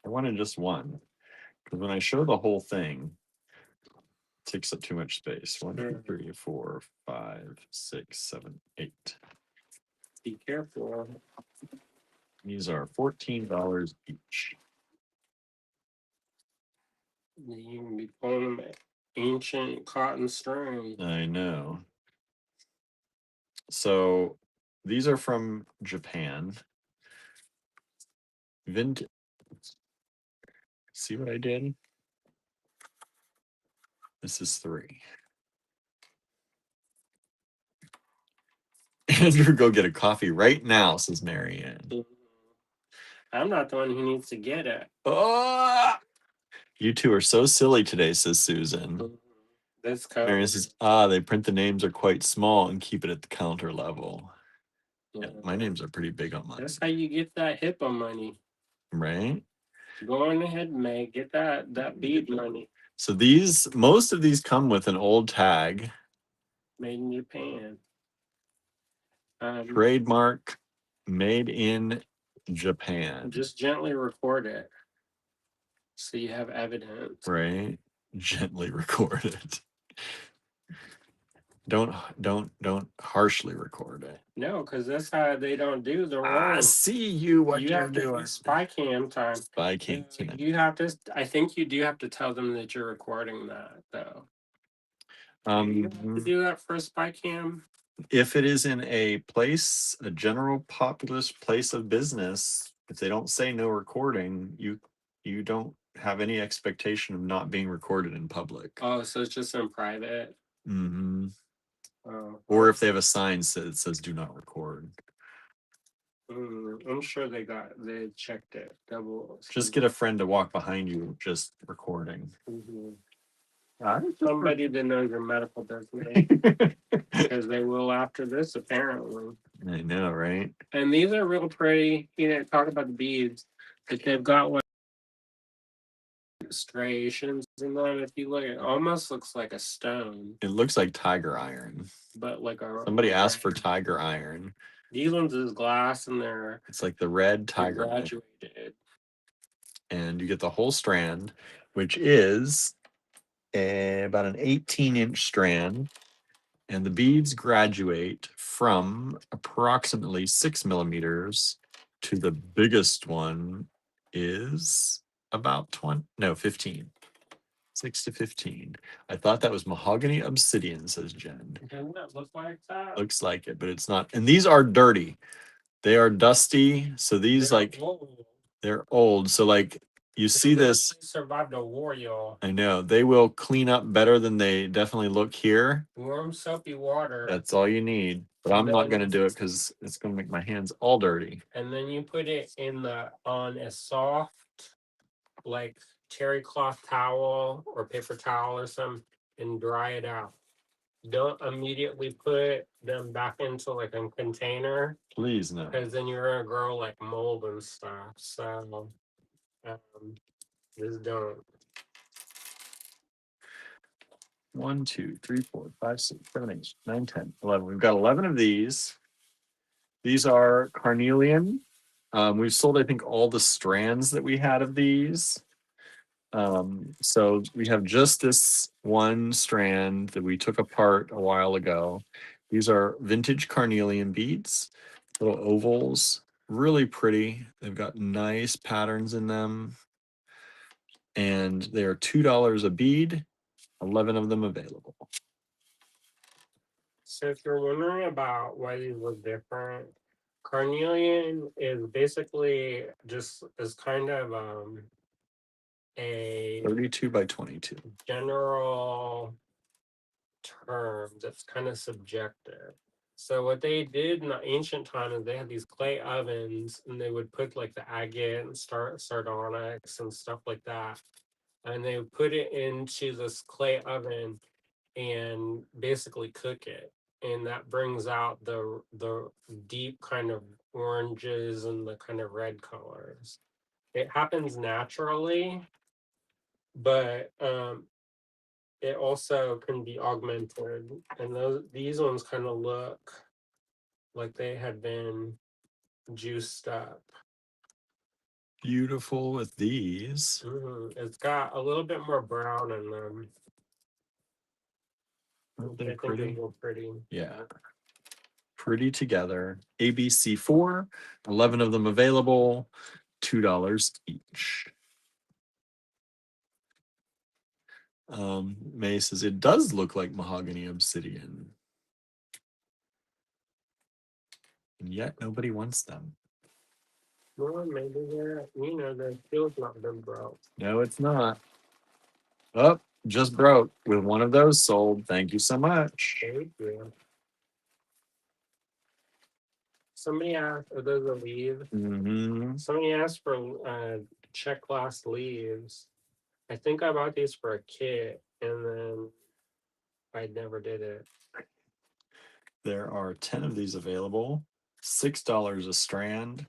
I wanted just one. Because when I show the whole thing, it takes up too much space. 1, 2, 3, 4, 5, 6, 7, 8. Be careful. These are $14 each. You can be pulling them ancient cotton string. I know. So these are from Japan. See what I did? This is 3. Andrew, go get a coffee right now, says Marianne. I'm not the one who needs to get it. Oh! You two are so silly today, says Susan. That's cool. Marianne says, they print the names are quite small and keep it at the counter level. Yeah, my names are pretty big on mine. That's how you get that HIPAA money. Right? Go on ahead, Meg. Get that bead money. So most of these come with an old tag. Made in Japan. Trademark made in Japan. Just gently record it so you have evidence. Right? Gently record it. Don't harshly record it. No, because that's how they don't do the wrong. I see you what you're doing. Spy cam time. Spy cam. You have to. I think you do have to tell them that you're recording that, though. You have to do that for a spy cam. If it is in a general populous place of business, if they don't say no recording, you don't have any expectation of not being recorded in public. Oh, so it's just in private. Mm-hmm. Oh. Or if they have a sign that says "Do not record." I'm sure they checked it. Just get a friend to walk behind you, just recording. Somebody that knows your medical business, because they will after this, apparently. I know, right? And these are real pretty. You know, talk about the beads. Like they've got like striations in them. If you look, it almost looks like a stone, It looks like tiger iron. but like a Somebody asked for red. tiger iron. These ones is glass, and It's like the red they're tiger iron. graduated. And you get the whole strand, which is about an 18-inch strand. And the beads graduate from approximately 6 millimeters to the biggest one is about 15. 6 to 15. I thought that was mahogany obsidian, says Jen. Doesn't that look like that? Looks like it, but it's not. And these are dirty. They are dusty. So these They're like old. they're old. So like you see this. Survived a war, y'all. I know they will clean up better than they definitely look here. Warm soapy water. That's all you need. But I'm not going to do it because it's going to make my hands all dirty. And then you put it on a soft, like terry cloth towel or paper towel or something, and dry it out. Don't immediately put them back into like a container, Please no. because then you're gonna grow like mold and stuff. So, just don't. 1, 2, 3, 4, 5, 6, 7, 8, 9, 10, 11. We've got 11 of these. These are carnelian. We've sold, I think, all the strands that we had of these. So we have just this one strand that we took apart a while ago. These are vintage carnelian beads, little ovals, really pretty. They've got nice patterns in them. And they are $2 a bead, 11 of them available. So if you're wondering about why these look different, carnelian is basically just is kind of a 32 by 22. general term that's kind of subjective. So what they did in the ancient time is they had these clay ovens, and they would put like the agate and sardonyx and stuff like that, and they would put it into this clay oven and basically cook it, and that brings out the deep kind of oranges and the kind of red colors. It happens naturally, but it also can be augmented, and these ones kind of look like they had been juiced up. Beautiful with these. It's got a little bit more brown in them. Aren't I they think they pretty? look pretty. Yeah. Pretty together. ABC4, 11 of them available, $2 each. May says it does look like mahogany obsidian. And yet nobody wants them. Well, maybe the field's not been broke. No, it's not. Oh, just broke with one of those sold. Thank you so much. Thank you. Somebody asked, are those a leave? Somebody asked for check glass leaves. I think I bought these for a kit, and then I never did it. There are 10 of these available, $6 a strand.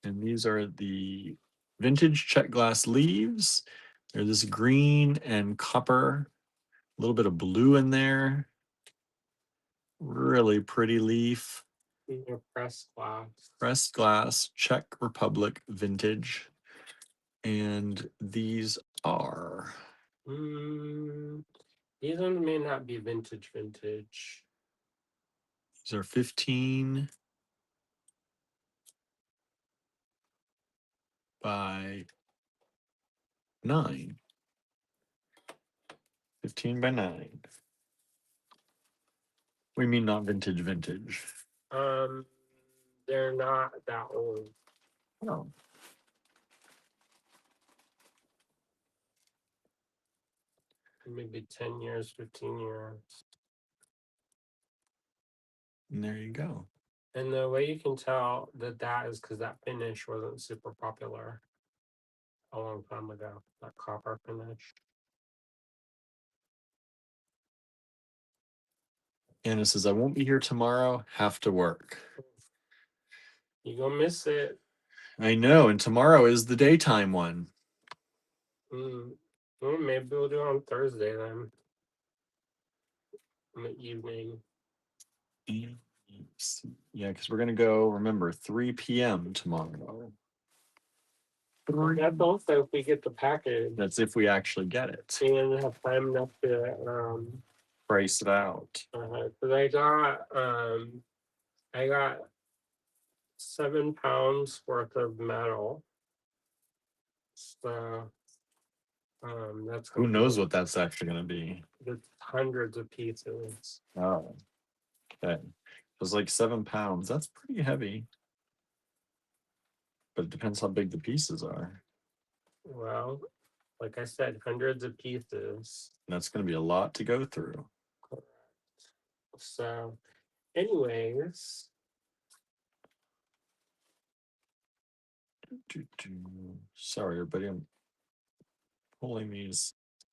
And these are the vintage check glass leaves. They're this green and copper, a little bit of blue in there. Really pretty leaf. These are pressed glass. Pressed glass, Czech Republic vintage. And these are. These ones may not be vintage. These are 15 by 9. 15 by 9. We mean not vintage. They're not that old. Oh. Maybe 10 years, 15 years. And there you go. And the way you can tell that is because that finish wasn't super popular a long time ago. That copper finish. Anna says, I won't be here tomorrow. Have to work. You gonna miss it. I know. And tomorrow is the daytime one. Well, maybe we'll do it on Thursday then. In the evening. Yeah, because we're going to go, remember, 3 p.m. tomorrow. That's also if we get the package. That's if we actually get it. And have time enough to price it out. Because I got 7 pounds worth of metal. So that's Who knows what that's actually going to be? It's hundreds of pieces. Oh, okay. It was like 7 pounds. That's pretty heavy. But it depends how big the pieces are. Well, like I said, hundreds of pieces. That's going to be a lot to go through. Correct. So, anyways. Sorry, everybody. I'm pulling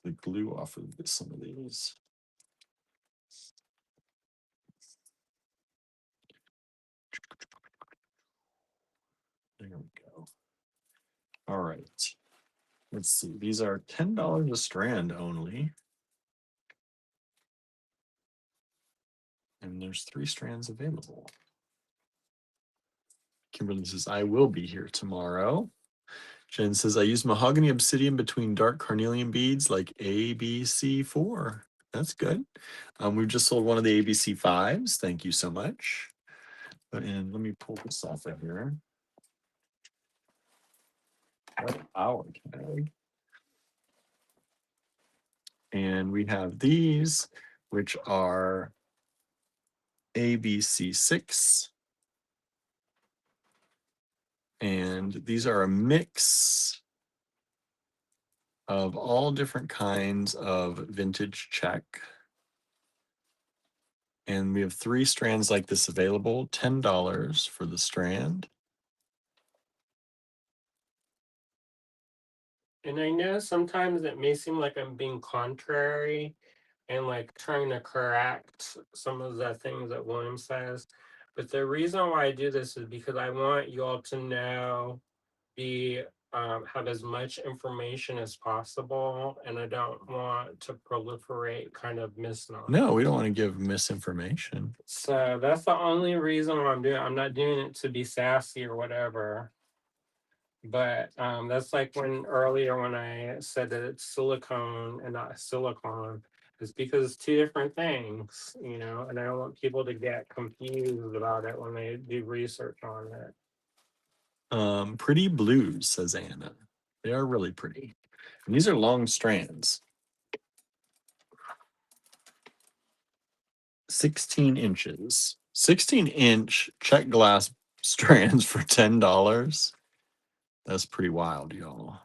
the glue off of some of these. There we go. All right. Let's see. These are $10 a strand only. And there's 3 strands available. Kimberly says, I will be here tomorrow. Jen says, I use mahogany obsidian between dark carnelian beads like ABC4. That's good. We've just sold one of the ABC5s. Thank you so much. And let me pull this off of here. Our tag. And we have these, which are ABC6. And these are a mix of all different kinds of vintage check. And we have 3 strands like this available, $10 for the strand. And I know sometimes it may seem like I'm being contrary and like trying to correct some of the things that William says. But the reason why I do this is because I want you all to know, have as much information as possible, and I don't want to proliferate kind of misknowledge. No, we don't want to give misinformation. So that's the only reason why I'm doing it. I'm not doing it to be sassy or whatever. But that's like when I said that it's silicone and not silicone. It's because it's 2 different things, and I don't want people to get confused about it when they do research on it. Pretty blues, says Anna. They are really pretty. And these are long strands. 16 inches. 16-inch check glass strands for $10. That's pretty wild, y'all.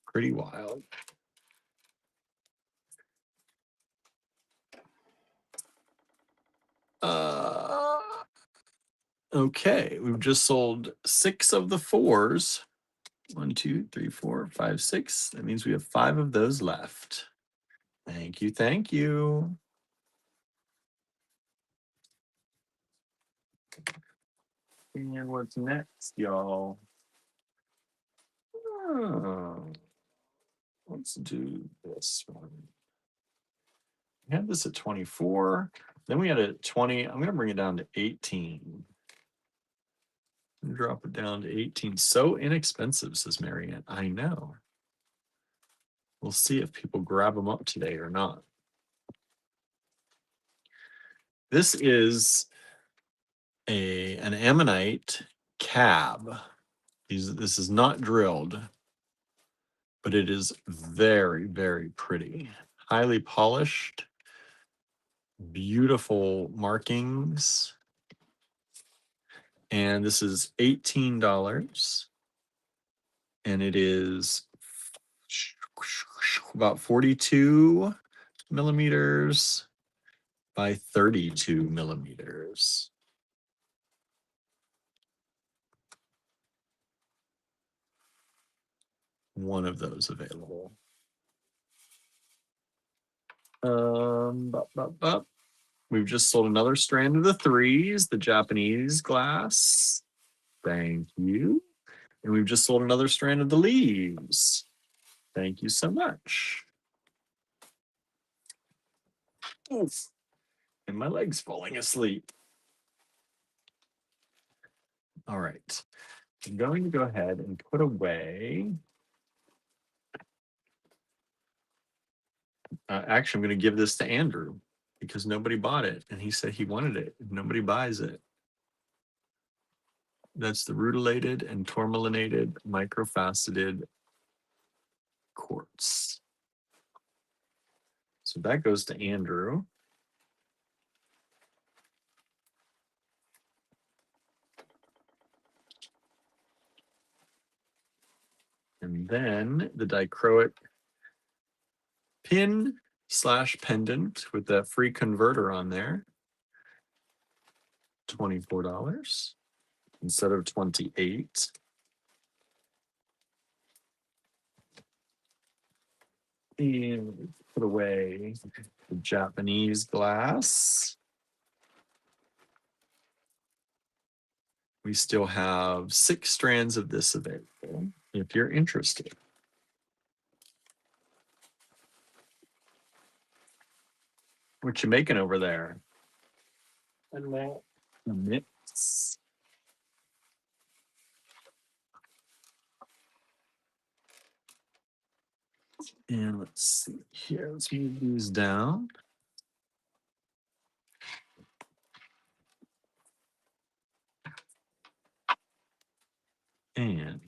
Pretty wild. Okay, we've just sold 6 of the 4s. 1, 2, 3, 4, 5, 6. That means we have 5 of those left. Thank you, thank you. And what's next, y'all? Let's do this one. We had this at 24. Then we had it at 20. I'm going to bring it down to 18. Drop it down to 18. So inexpensive, says Marianne. I know. We'll see if people grab them up today or not. This is an ammonite cab. This is not drilled, but it is very, very pretty. Highly polished, beautiful markings. And this is $18. And it is about 42 millimeters by 32 millimeters. One of those available. Bup, bup, bup. We've just sold another strand of the threes, the Japanese glass. Thank you. And we've just sold another strand of the leaves. Thank you so much. Oof. And my leg's falling asleep. All right. I'm going to go ahead and put away. Actually, I'm going to give this to Andrew because nobody bought it. And he said he wanted it. Nobody buys it. That's the rutilated and tourmalinated microfaceted quartz. So that goes to Andrew. And then the dichroic pin / pendant with that free converter on there. $24 instead of $28. And put away the Japanese glass. We still have 6 strands of this available if you're interested. What you making over there? A knit. A mix. And let's see here. Let's move these down. And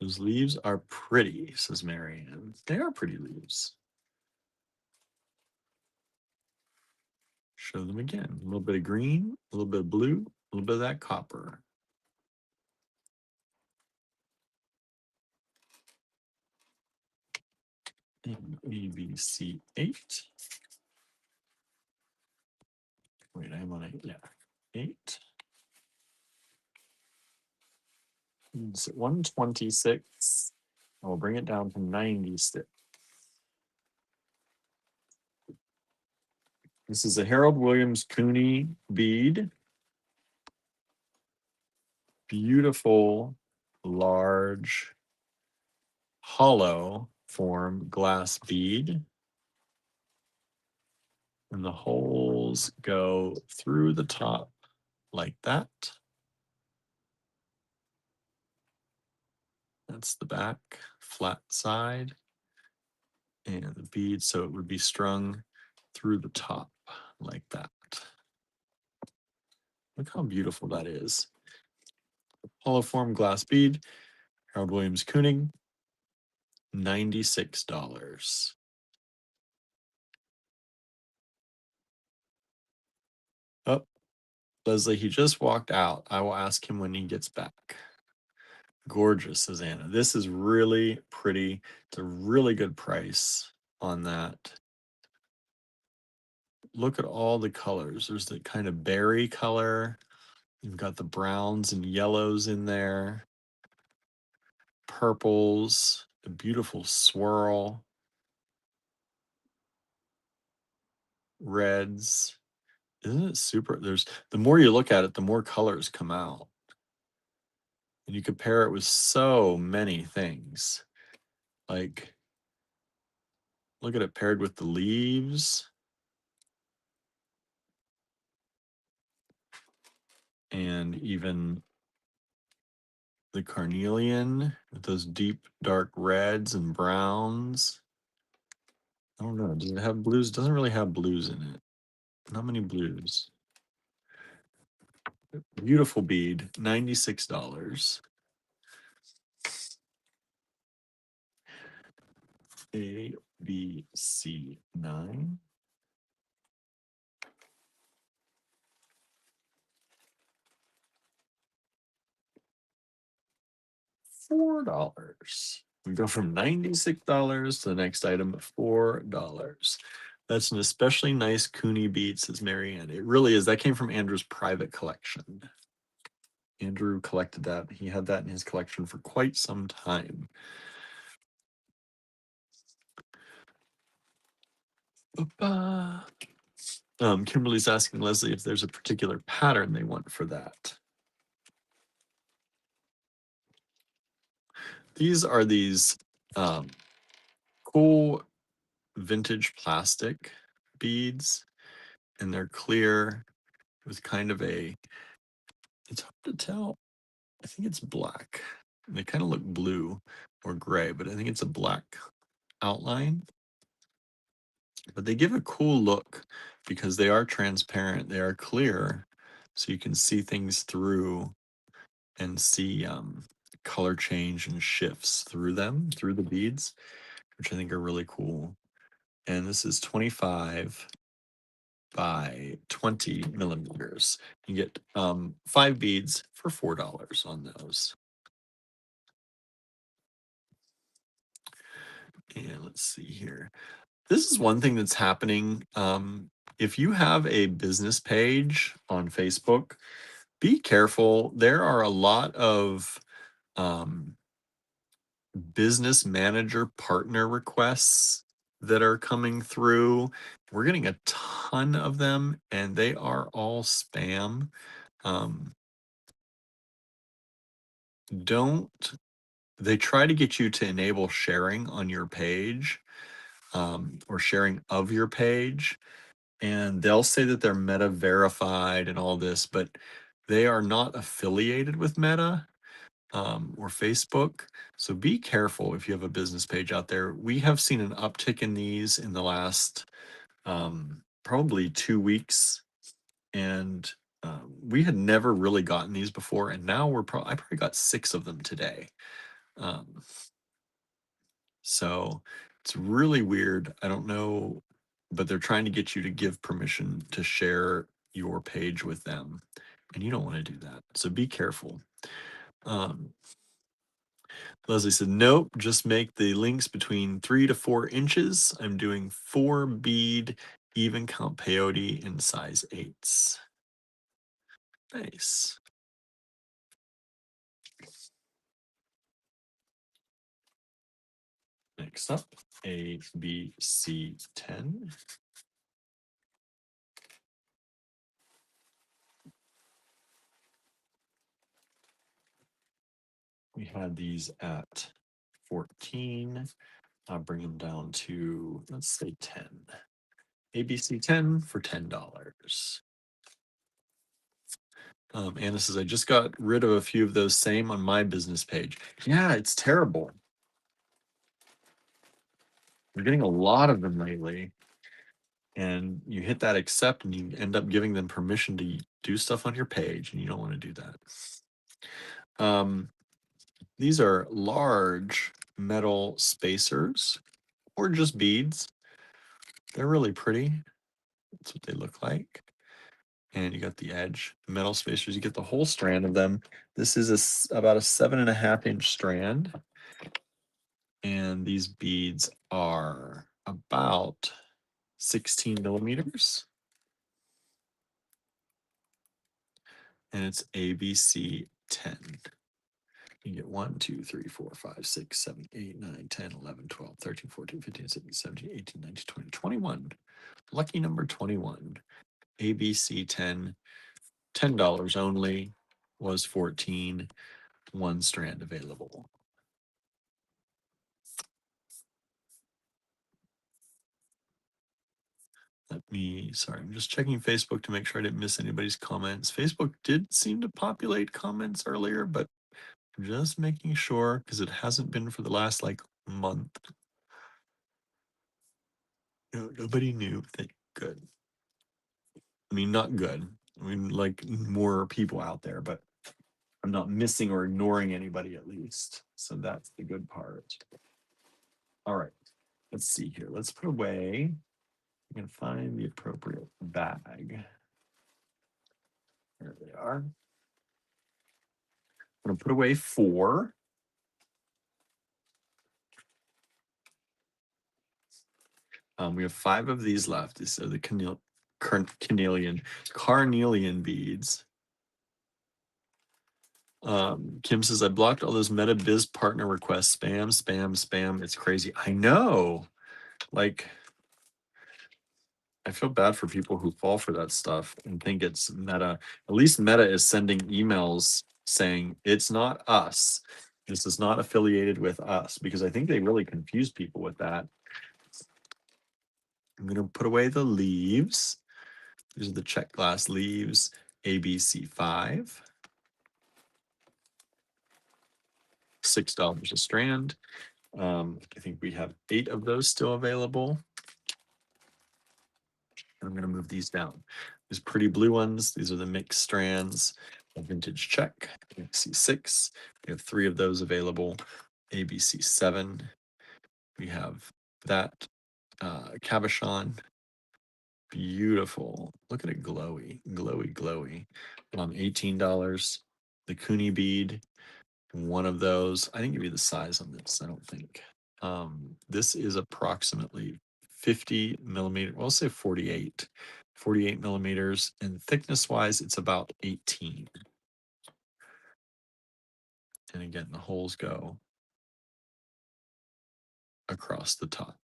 those leaves are pretty, says Marianne. They are pretty leaves. Show them again. A little bit of green, a little bit of blue, a little bit of that copper. And ABC 8. Wait, I'm on 8. Yeah, 8. It's 126. I'll bring it down to 96. This is a Harold Williams Cooney bead. Beautiful, large, hollow form glass bead. And the holes go through the top like that. That's the back, flat side. And the bead, so it would be strung through the top like that. Look how beautiful that is. Hollow form glass bead, Harold Williams Kooning, $96. Oh, Leslie, he just walked out. I will ask him when he gets back. Gorgeous, says Anna. This is really pretty. It's a really good price on that. Look at all the colors. There's the kind of berry color. You've got the browns and yellows in there. Purples, a beautiful swirl. Reds. Isn't it super? There's the more you look at it, the more colors come out. And you compare it with so many things. Like, look at it paired with the leaves. And even the carnelian with those deep, dark reds and browns. I don't know. Does it have blues? It doesn't really have blues in it. Not many blues. Beautiful bead, $96. A, B, C, 9. $4. We go from $96 to the next item, $4. That's an especially nice Cooney bead, says Marianne. It really is. That came from Andrew's private collection. Andrew collected that. He had that in his collection for quite some time. Kimberly's asking Leslie if there's a particular pattern they want for that. These are these cool vintage plastic beads, and they're clear with kind of a, it's hard to tell. I think it's black. They kind of look blue or gray, but I think it's a black outline. But they give a cool look because they are transparent, they are clear, so you can see things through and see color change and shifts through them, through the beads, which I think are really cool. And this is 25 by 20 millimeters. You get 5 beads for $4 on those. And let's see here. This is one thing that's happening. If you have a business page on Facebook, be careful. There are a lot of business manager partner requests that are coming through. We're getting a ton of them, and they are all spam. They try to get you to enable sharing on your page, or sharing of your page, and they'll say that they're Meta verified and all this, but they are not affiliated with Meta or Facebook. So be careful if you have a business page out there. We have seen an uptick in these in the last probably 2 weeks, and we had never really gotten these before, and now I probably got 6 of them today. So it's really weird. I don't know, but they're trying to get you to give permission to share your page with them, and you don't want to do that. So be careful. Leslie said, nope, just make the links between 3 to 4 inches. I'm doing 4 bead even count peyote in size 8s. Nice. Next up, ABC 10. We had these at 14. I'll bring them down to, let's say 10. ABC 10 for $10. Anna says, I just got rid of a few of those same on my business page. Yeah, it's terrible. We're getting a lot of them lately. And you hit that accept and you end up giving them permission to do stuff on your page, and you don't want to do that. These are large metal spacers or just beads. They're really pretty. That's what they look like. And you got the edge metal spacers. You get the whole strand of them. This is about a 7.5 inch strand. And these beads are about 16 millimeters. And it's ABC 10. You get 1, 2, 3, 4, 5, 6, 7, 8, 9, 10, 11, 12, 13, 14, 15, 16, 17, 18, 19, 20, 21. Lucky number 21. ABC 10. $10 only. Was 14. 1 strand available. Sorry, I'm just checking Facebook to make sure I didn't miss anybody's comments. Facebook did seem to populate comments earlier, but just making sure because it hasn't been for the last month. No, nobody knew. Good. I mean, not good. I mean, more people out there, but I'm not missing or ignoring anybody at least. So that's the good part. All right. Let's see here. Let's put away. I can find the appropriate bag. There they are. I'm going to put away 4. We have 5 of these left. These are the carnelian beads. Kim says, I blocked all those Meta Biz partner requests. Spam, spam, spam. It's crazy. I know. I feel bad for people who fall for that stuff and think it's Meta. At least Meta is sending emails saying it's not us. This is not affiliated with us, because I think they really confuse people with that. I'm going to put away the leaves. These are the check glass leaves, ABC5. $6 a strand. I think we have 8 of those still available. I'm going to move these down. These pretty blue ones, these are the mixed strands, a vintage check, ABC6. We have 3 of those available, ABC7. We have that cabochon, beautiful. Look at it, glowy, glowy, glowy. $18. The Cooney bead, one of those. I didn't give you the size on this, I don't think. This is approximately 50 millimeter, we'll say 48 millimeters, and thickness wise it's about 18. And again, the holes go across the top,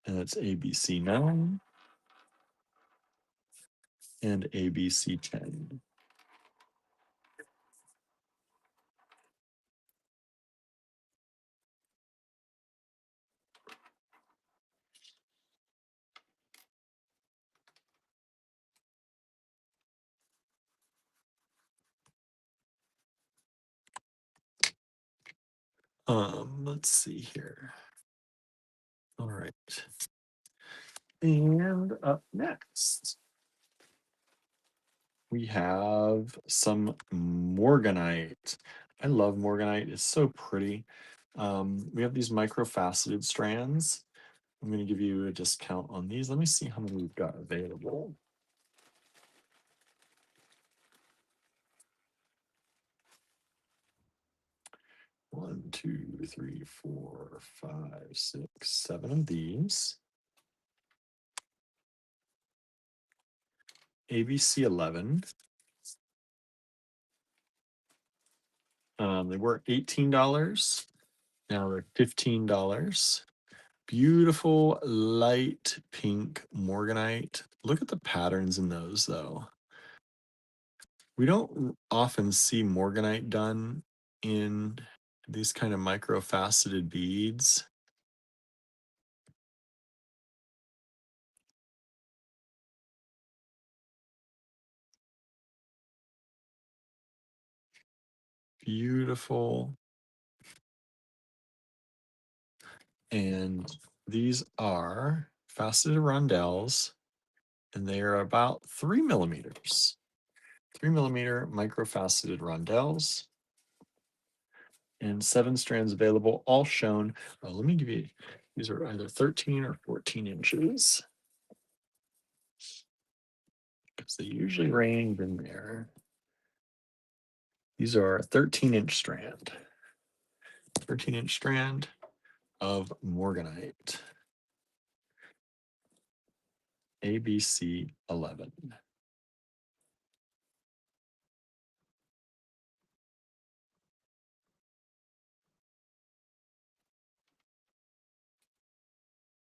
and that's ABC 9 and ABC 10. Let's see here. All right. And up next, we have some morganite. I love morganite. It's so pretty. We have these microfaceted strands. I'm going to give you a discount on these. Let me see how many we've got available. One, two, three, four, five, six, 7 of these. ABC 11. They were $18. Now they're $15. Beautiful light pink morganite. Look at the patterns in those, though. We don't often see morganite done in these kind of microfaceted beads. Beautiful. And these are faceted rondelles, and they are about 3 millimeters. 3 millimeter microfaceted rondelles, and 7 strands available, all shown. Let me give you, these are either 13 or 14 inches, because they usually range in there. These are a 13-inch strand. 13-inch strand of morganite. ABC 11.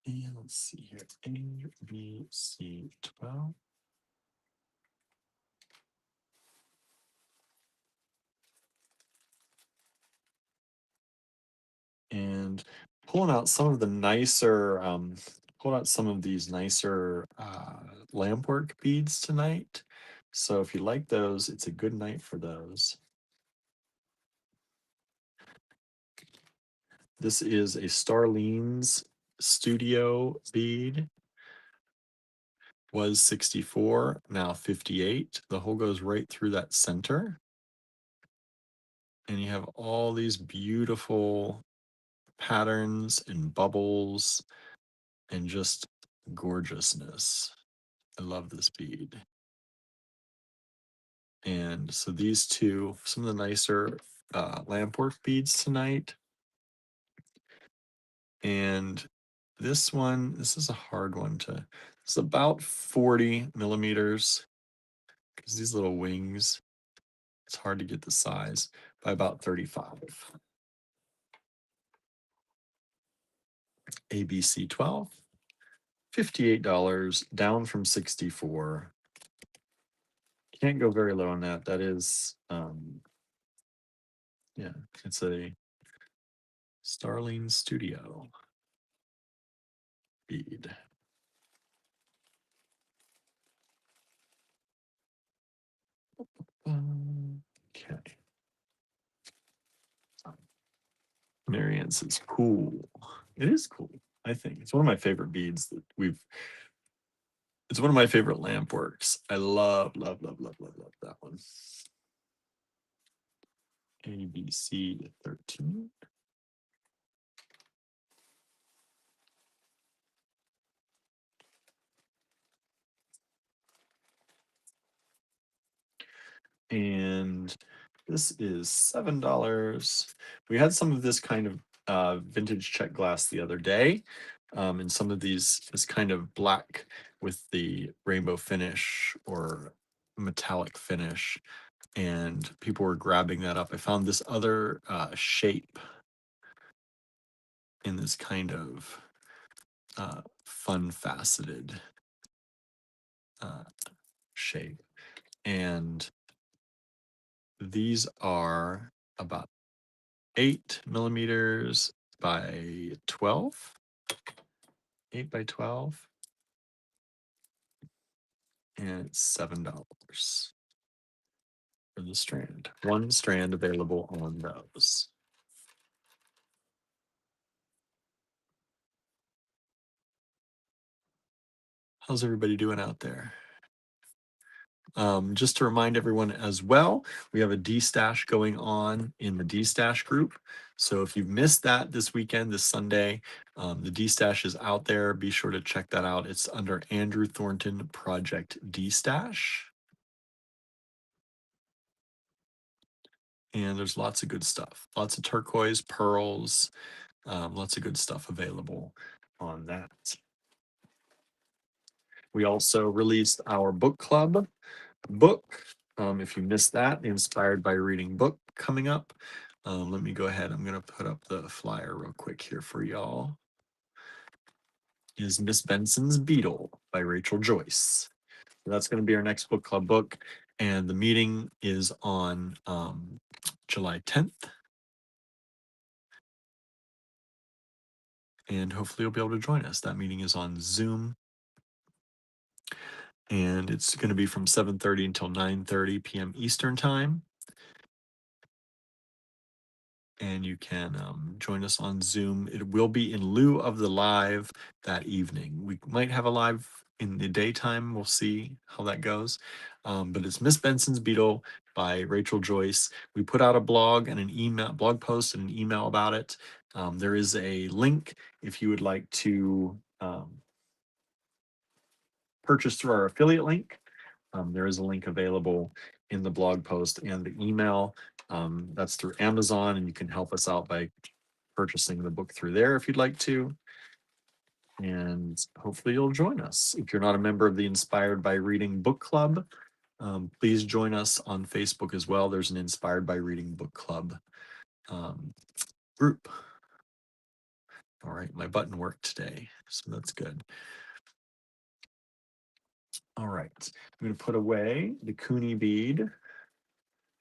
And let's see here, ABC 12. And pulling out some of the nicer, pulling out some of these nicer lampwork beads tonight. So if you like those, it's a good night for those. This is a Starlene's studio bead. Was 64, now 58. The hole goes right through that center. And you have all these beautiful patterns and bubbles and just gorgeousness. I love this bead. And so these two, some of the nicer lampwork beads tonight. And this one, this is a hard one to, it's about 40 millimeters, because these little wings, it's hard to get the size, by about 35. ABC 12, $58, down from 64. Can't go very low on that. That is, yeah, it's a Starling Studio bead. Okay. Marianne says cool. It is cool. I think it's one of my favorite beads that it's one of my favorite lamp works. I love that one. ABC 13. And this is $7. We had some of this kind of vintage check glass the other day. And some of these is kind of black with the rainbow finish or metallic finish. And people were grabbing that up. I found this other shape in this kind of fun faceted shape. And these are about 8 millimeters by 12, 8 by 12, and it's $7 for the strand. One strand available on those. How's everybody doing out there? Just to remind everyone as well, we have a D-Stash going on in the D-Stash group. So if you've missed that this weekend, this Sunday, the D-Stash is out there. Be sure to check that out. It's under Andrew Thornton Project D-Stash. And there's lots of good stuff. Lots of turquoise, pearls, lots of good stuff available on that. We also released our book club book. If you missed that, the Inspired by Reading book coming up. Let me go ahead. I'm going to put up the flyer real quick here for y'all. Is Miss Benson's Beetle by Rachel Joyce. So that's going to be our next book club book. And the meeting is on July 10th. And hopefully you'll be able to join us. That meeting is on Zoom. And it's going to be from 7:30 until 9:30 p.m. Eastern Time. And you can join us on Zoom. It will be in lieu of the live that evening. We might have a live in the daytime. We'll see how that goes. But it's Miss Benson's Beetle by Rachel Joyce. We put out a blog and an email, blog post and an email about it. There is a link if you would like to purchase through our affiliate link. There is a link available in the blog post and the email. That's through Amazon, and you can help us out by purchasing the book through there if you'd like to. And hopefully you'll join us. If you're not a member of the Inspired by Reading book club, please join us on Facebook as well. There's an Inspired by Reading book club group. All right, my button worked today, so that's good. All right, I'm going to put away the Cooney bead.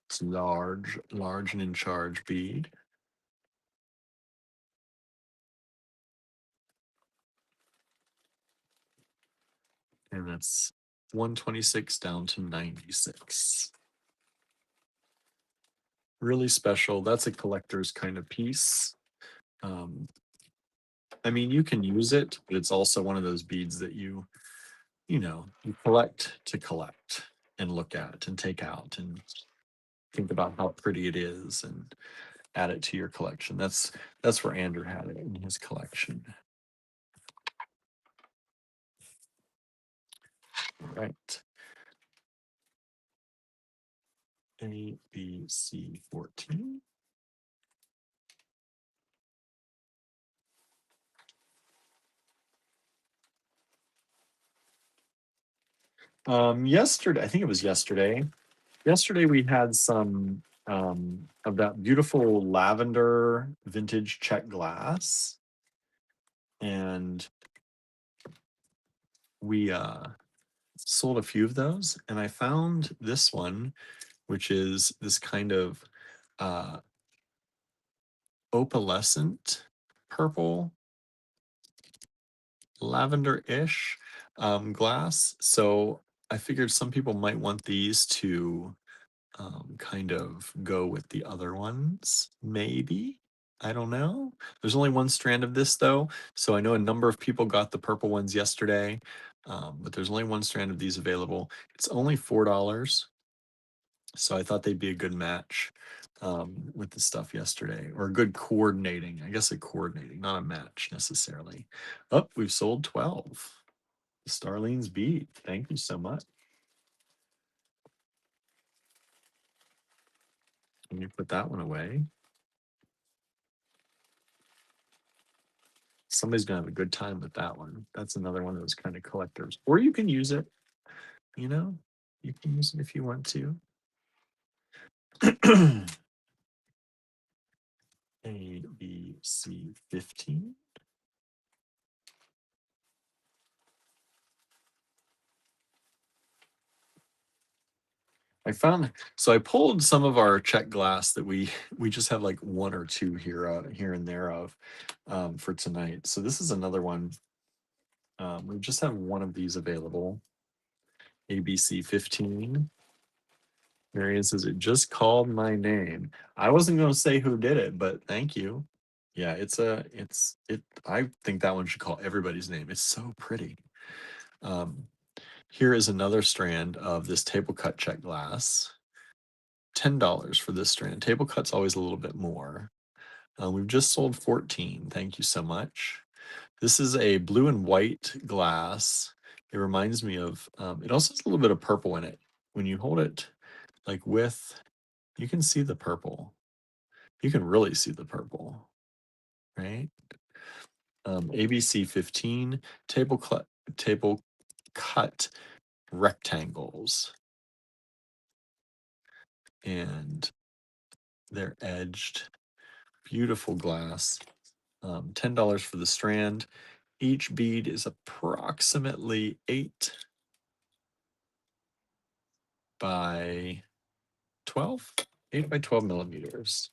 It's large and in charge bead. And that's 126 down to 96. Really special. That's a collector's kind of piece. I mean, you can use it, but it's also one of those beads that you collect to collect and look at and take out and think about how pretty it is and add it to your collection. That's where Andrew had it in his collection. All right. ABC 14. Yesterday, I think it was yesterday. Yesterday we had some of that beautiful lavender vintage check glass. and we sold a few of those, and I found this one, which is this kind of uh, opalescent purple, lavender-ish glass. So I figured some people might want these to kind of go with the other ones, maybe. I don't know. There's only one strand of this though, so I know a number of people got the purple ones yesterday, but there's only one strand of these available. It's only $4, so I thought they'd be a good match with the stuff yesterday, or a good coordinating. I guess a coordinating, not a match necessarily. Oh, we've sold 12. Starlene's beat. Thank you so much. Let me put that one away. Somebody's gonna have a good time with that one. That's another one of those kind of collectors. Or you can use it, you know, you can use it if you want to. A, B, C, 15. I found, so I pulled some of our check glass that we just have like one or two here and there of for tonight. So this is another one. We just have one of these available. ABC 15. Marion says it just called my name. I wasn't going to say who did it, but thank you. Yeah, I think that one should call everybody's name. It's so pretty. Here is another strand of this table cut check glass. $10 for this strand. Table cut's always a little bit more. We've just sold 14. Thank you so much. This is a blue and white glass. It reminds me of, it also has a little bit of purple in it. When you hold it like you can see the purple. You can really see the purple, right? ABC 15, table cut rectangles. And they're edged. Beautiful glass. $10 for the strand. Each bead is approximately 8 by 12, 8 by 12 millimeters.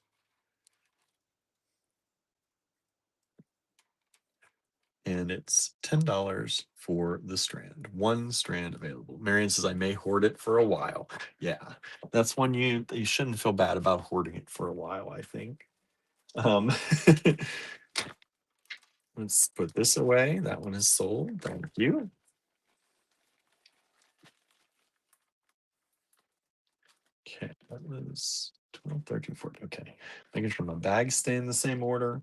And it's $10 for the strand. One strand available. Marion says I may hoard it for a while. Yeah, that's one you shouldn't feel bad about hoarding it for a while, I think. Let's put this away. That one is sold. Thank you. Okay, that was 12, 13, 14. Okay, making sure my bags stay in the same order.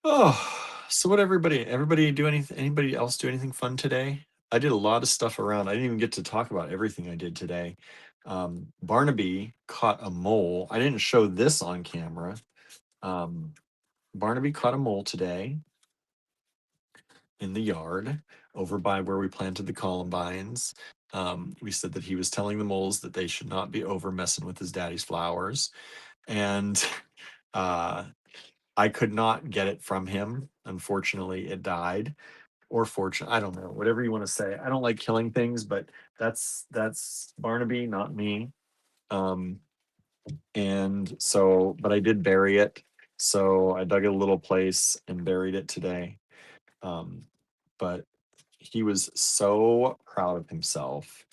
Oh, so what everybody do anything, anybody else do anything fun today? I did a lot of stuff around. I didn't even get to talk about everything I did today. Barnaby caught a mole. I didn't show this on camera. Barnaby caught a mole today in the yard over by where we planted the columbines. We said that he was telling the moles that they should not be over messing with his daddy's flowers. And I could not get it from him. Unfortunately, it died. Or fortune, I don't know, whatever you want to say. I don't like killing things, but that's Barnaby, not me. And so, but I did bury it. So I dug a little place and buried it today. But he was so proud of himself.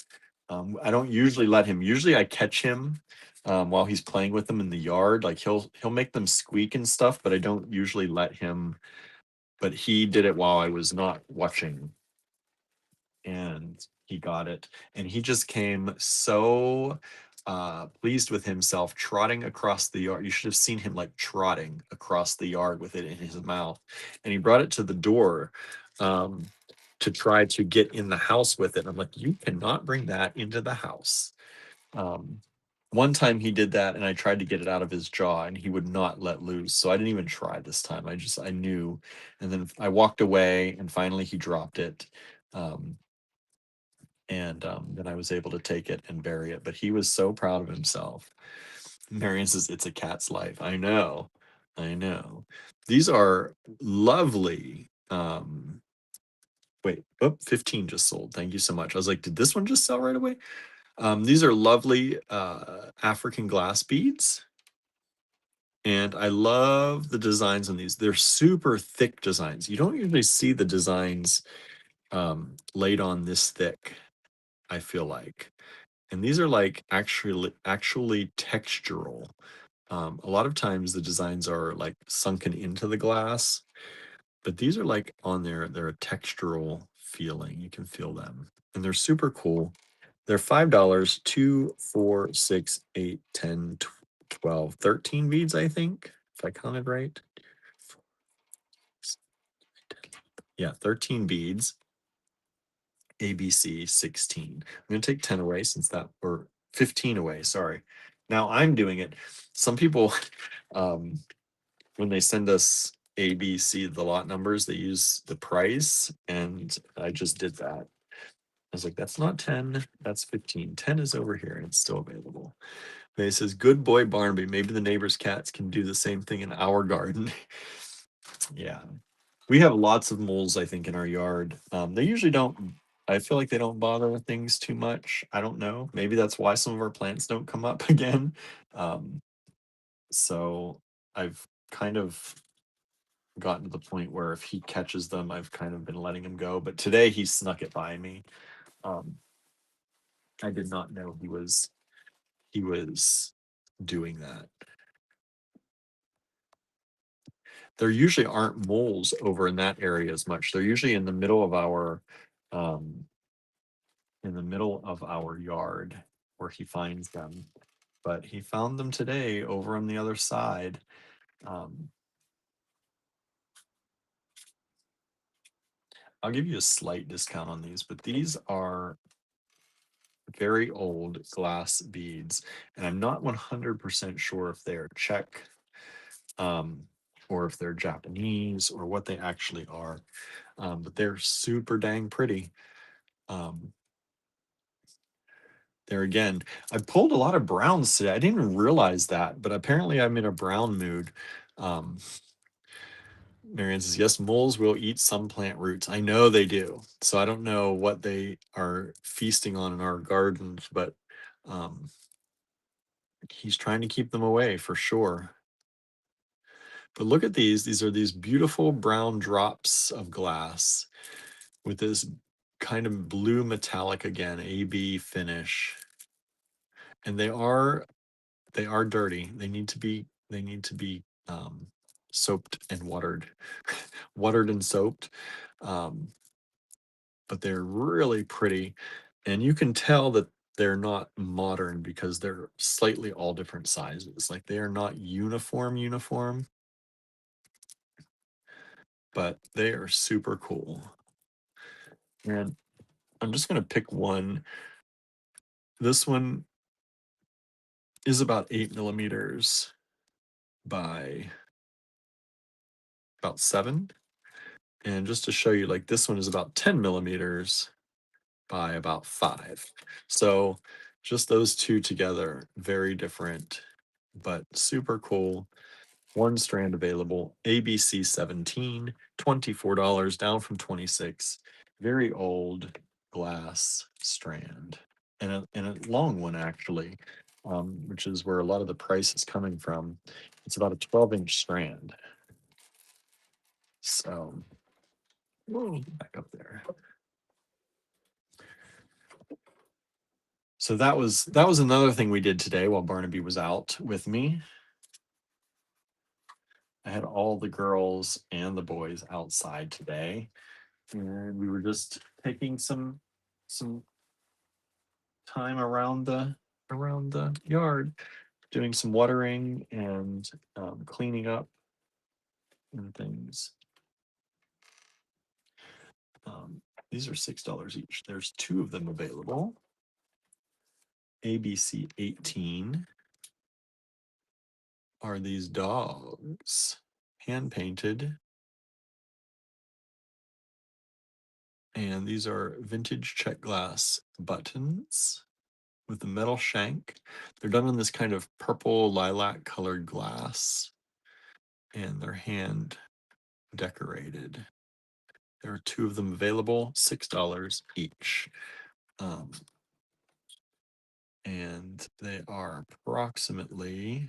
I don't usually let him. Usually, I catch him while he's playing with them in the yard. Like he'll make them squeak and stuff, but I don't usually let him. But he did it while I was not watching, and he got it. And he just came so pleased with himself, trotting across the yard. You should have seen him like trotting across the yard with it in his mouth. And he brought it to the door to try to get in the house with it. I'm like, you cannot bring that into the house. One time he did that and I tried to get it out of his jaw and he would not let loose. So I didn't even try this time. I knew. And then I walked away and finally he dropped it. And then I was able to take it and bury it. But he was so proud of himself. Marion says, it's a cat's life. I know. I know. These are lovely. Wait, 15 just sold. Thank you so much. I was like, did this one just sell right away? These are lovely African glass beads. And I love the designs on these. They're super thick designs. You don't usually see the designs laid on this thick, I feel like. And these are like actually textural. A lot of times the designs are like sunken into the glass, but these are like on there. They're a textural feeling. You can feel them, and they're super cool. They're $5, 2, 4, 6, 8, 10, 12, 13 beads, I think, if I counted right. Yeah, 13 beads. ABC 16. I'm going to take 10 away since that, or 15 away, sorry. Now I'm doing it. Some people, when they send us ABC, the lot numbers, they use the price, and I just did that. I was like, that's not 10, that's 15. 10 is over here and it's still available. And it says, good boy Barnaby. Maybe the neighbor's cats can do the same thing in our garden. Yeah. We have lots of moles, I think, in our yard. They usually don't, I feel like they don't bother with things too much. I don't know. Maybe that's why some of our plants don't come up again. So I've kind of gotten to the point where if he catches them, I've kind of been letting him go. But today he snuck it by me. I did not know he was doing that. There usually aren't moles over in that area as much. They're usually in the middle of our yard where he finds them. But he found them today over on the other side. I'll give you a slight discount on these, but these are very old glass beads, and I'm not 100% sure if they're Czech or if they're Japanese or what they actually are, but they're super dang pretty. There again, I pulled a lot of browns today. I didn't realize that, but apparently I'm in a brown mood. Marianne says, yes, moles will eat some plant roots. I know they do. So I don't know what they are feasting on in our gardens, but he's trying to keep them away for sure. But look at these. These are these beautiful brown drops of glass with this kind of blue metallic, again, AB finish. And they are dirty. They need to be soaped and watered, watered and soaped. But they're really pretty, and you can tell that they're not modern because they're slightly all different sizes. Like they are not uniform, but they are super cool. And I'm just going to pick one. This one is about 8 millimeters by about 7. And just to show you, like this one is about 10 millimeters by about 5. So just those two together, very different, but super cool. One strand available, ABC 17, $24, down from 26. Very old glass strand, and a long one actually, which is where a lot of the price is coming from. It's about a 12-inch strand. So, whoa, back up there. So that was another thing we did today while Barnaby was out with me. I had all the girls and the boys outside today, and we were just taking some time around the yard, doing some watering and cleaning up and things. These are $6 each. There's 2 of them available. ABC 18 are these dogs, hand painted. And these are vintage check glass buttons with the metal shank. They're done in this kind of purple lilac colored glass. and they're hand decorated. There are 2 of them available, $6 each. And they are approximately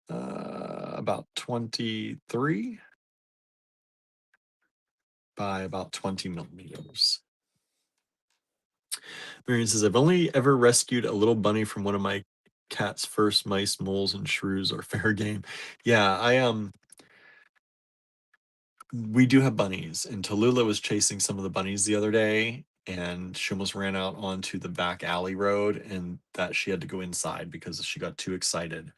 about 23 by about 20 millimeters. Marion says, I've only ever rescued a little bunny from one of my cat's first mice, moles, and shrews are fair game. Yeah, we do have bunnies, and Tallulah was chasing some of the bunnies the other day, and she almost ran out onto the back alley road, and that she had to go inside because she got too excited.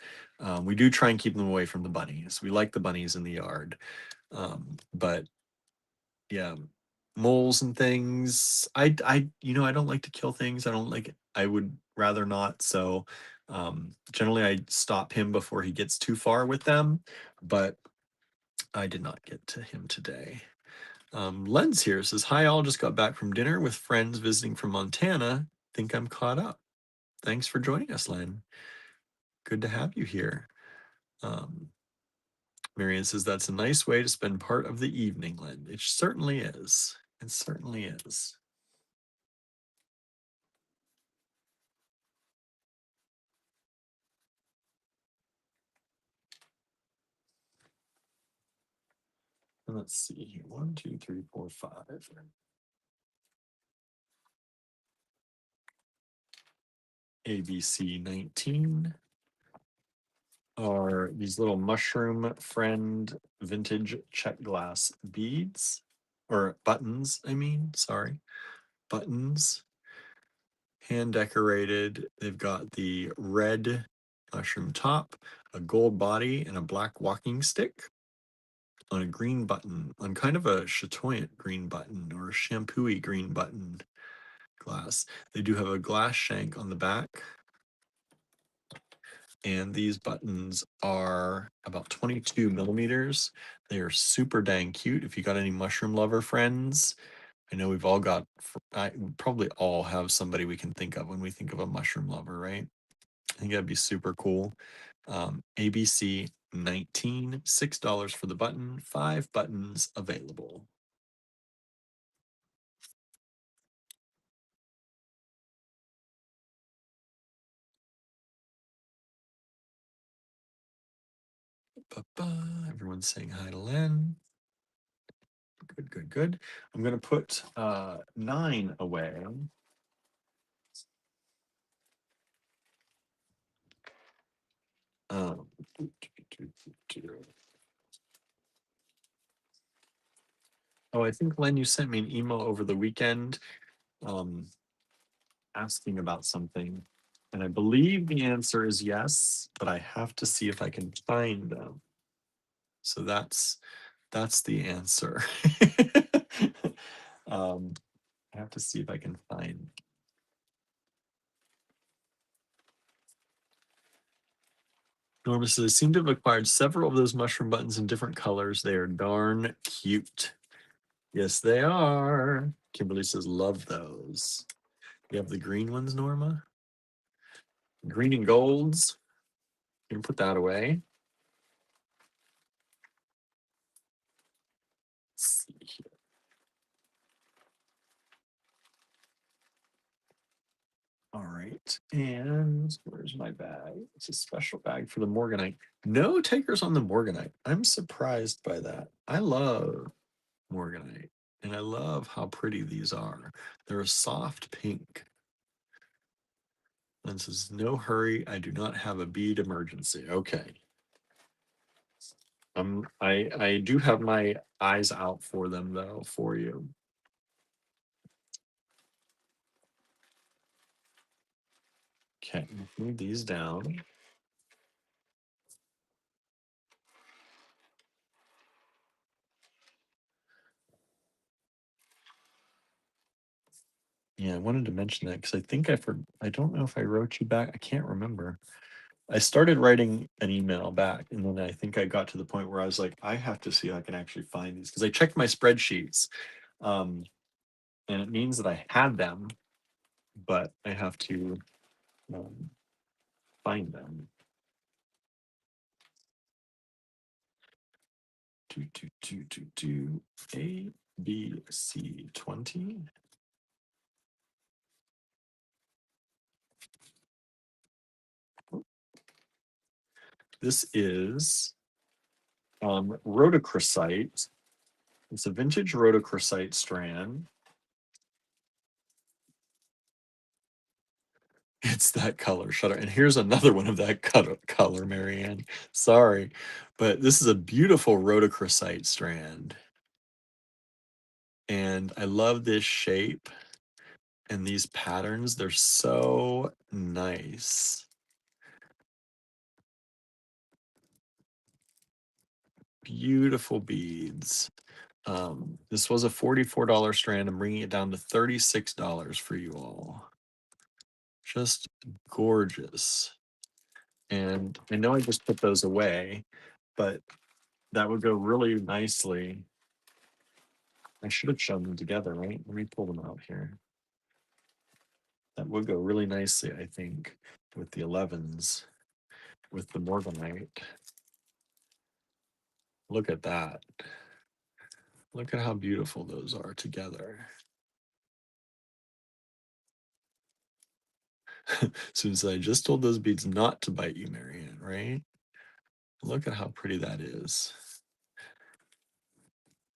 We do try and keep them away from the bunnies. We like the bunnies in the yard, but yeah, moles and things. I don't like to kill things. I don't like. I would rather not. So, generally, I stop him before he gets too far with them, but I did not get to him today. Len's here says, hi, all just got back from dinner with friends visiting from Montana. Think I'm caught up. Thanks for joining us, Len. Good to have you here. Marianne says, that's a nice way to spend part of the evening, Len. It certainly is. It certainly is. And let's see here. 1, 2, 3, 4, 5. ABC 19 are these little mushroom friend vintage check glass beads or buttons. Sorry, buttons, hand decorated. They've got the red mushroom top, a gold body, and a black walking stick on a green button, on kind of a chatoyant green button or a shampooy green button glass. They do have a glass shank on the back. And these buttons are about 22 millimeters. They are super dang cute. If you got any mushroom lover friends, I know we've all got, I probably all have somebody we can think of when we think of a mushroom lover, right? I think that'd be super cool. ABC 19, $6 for the button, 5 buttons available. Everyone's saying hi to Len. Good, good, good. I'm going to put 9 away. Um, oh, I think, Len, you sent me an email over the weekend asking about something. And I believe the answer is yes, but I have to see if I can find them. So that's the answer. I have to see if I can find. Norma says, I seem to have acquired several of those mushroom buttons in different colors. They are darn cute. Yes, they are. Kimberly says, love those. You have the green ones, Norma? Green and golds. You can put that away. Let's see here. All right. And where's my bag? It's a special bag for the Morganite. No takers on the Morganite. I'm surprised by that. I love Morganite. And I love how pretty these are. They're a soft pink. And says, no hurry. I do not have a bead emergency. Okay. I do have my eyes out for them though, for you. Okay, move these down. Yeah, I wanted to mention that because I think I don't know if I wrote you back. I can't remember. I started writing an email back, and then I think I got to the point where I was like, I have to see if I can actually find these because I checked my spreadsheets, and it means that I had them, but I have to find them. A, B, C 20. This is rhodochrosite. It's a vintage rhodochrosite strand. It's that color, shutter. And here's another one of that color, Marianne. Sorry, but this is a beautiful rhodochrosite strand. And I love this shape and these patterns. They're so nice. Beautiful beads. This was a $44 strand. I'm bringing it down to $36 for you all. Just gorgeous. And I know I just put those away, but that would go really nicely. I should have shown them together, right? Let me pull them out here. That would go really nicely, I think, with the 11s, with the morganite. Look at that. Look at how beautiful those are together. Since I just told those beads not to bite you, Marianne, right? Look at how pretty that is.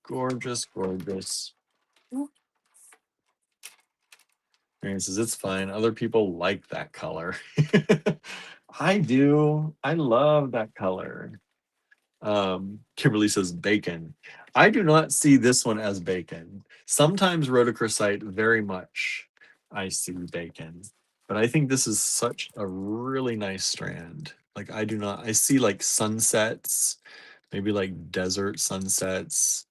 Gorgeous, gorgeous. Marianne says, it's fine. Other people like that color. I do. I love that color. Kimberly says bacon. I do not see this one as bacon. Sometimes rhodochrosite, very much I see bacon. But I think this is such a really nice strand. Like I see like sunsets, maybe like desert sunsets.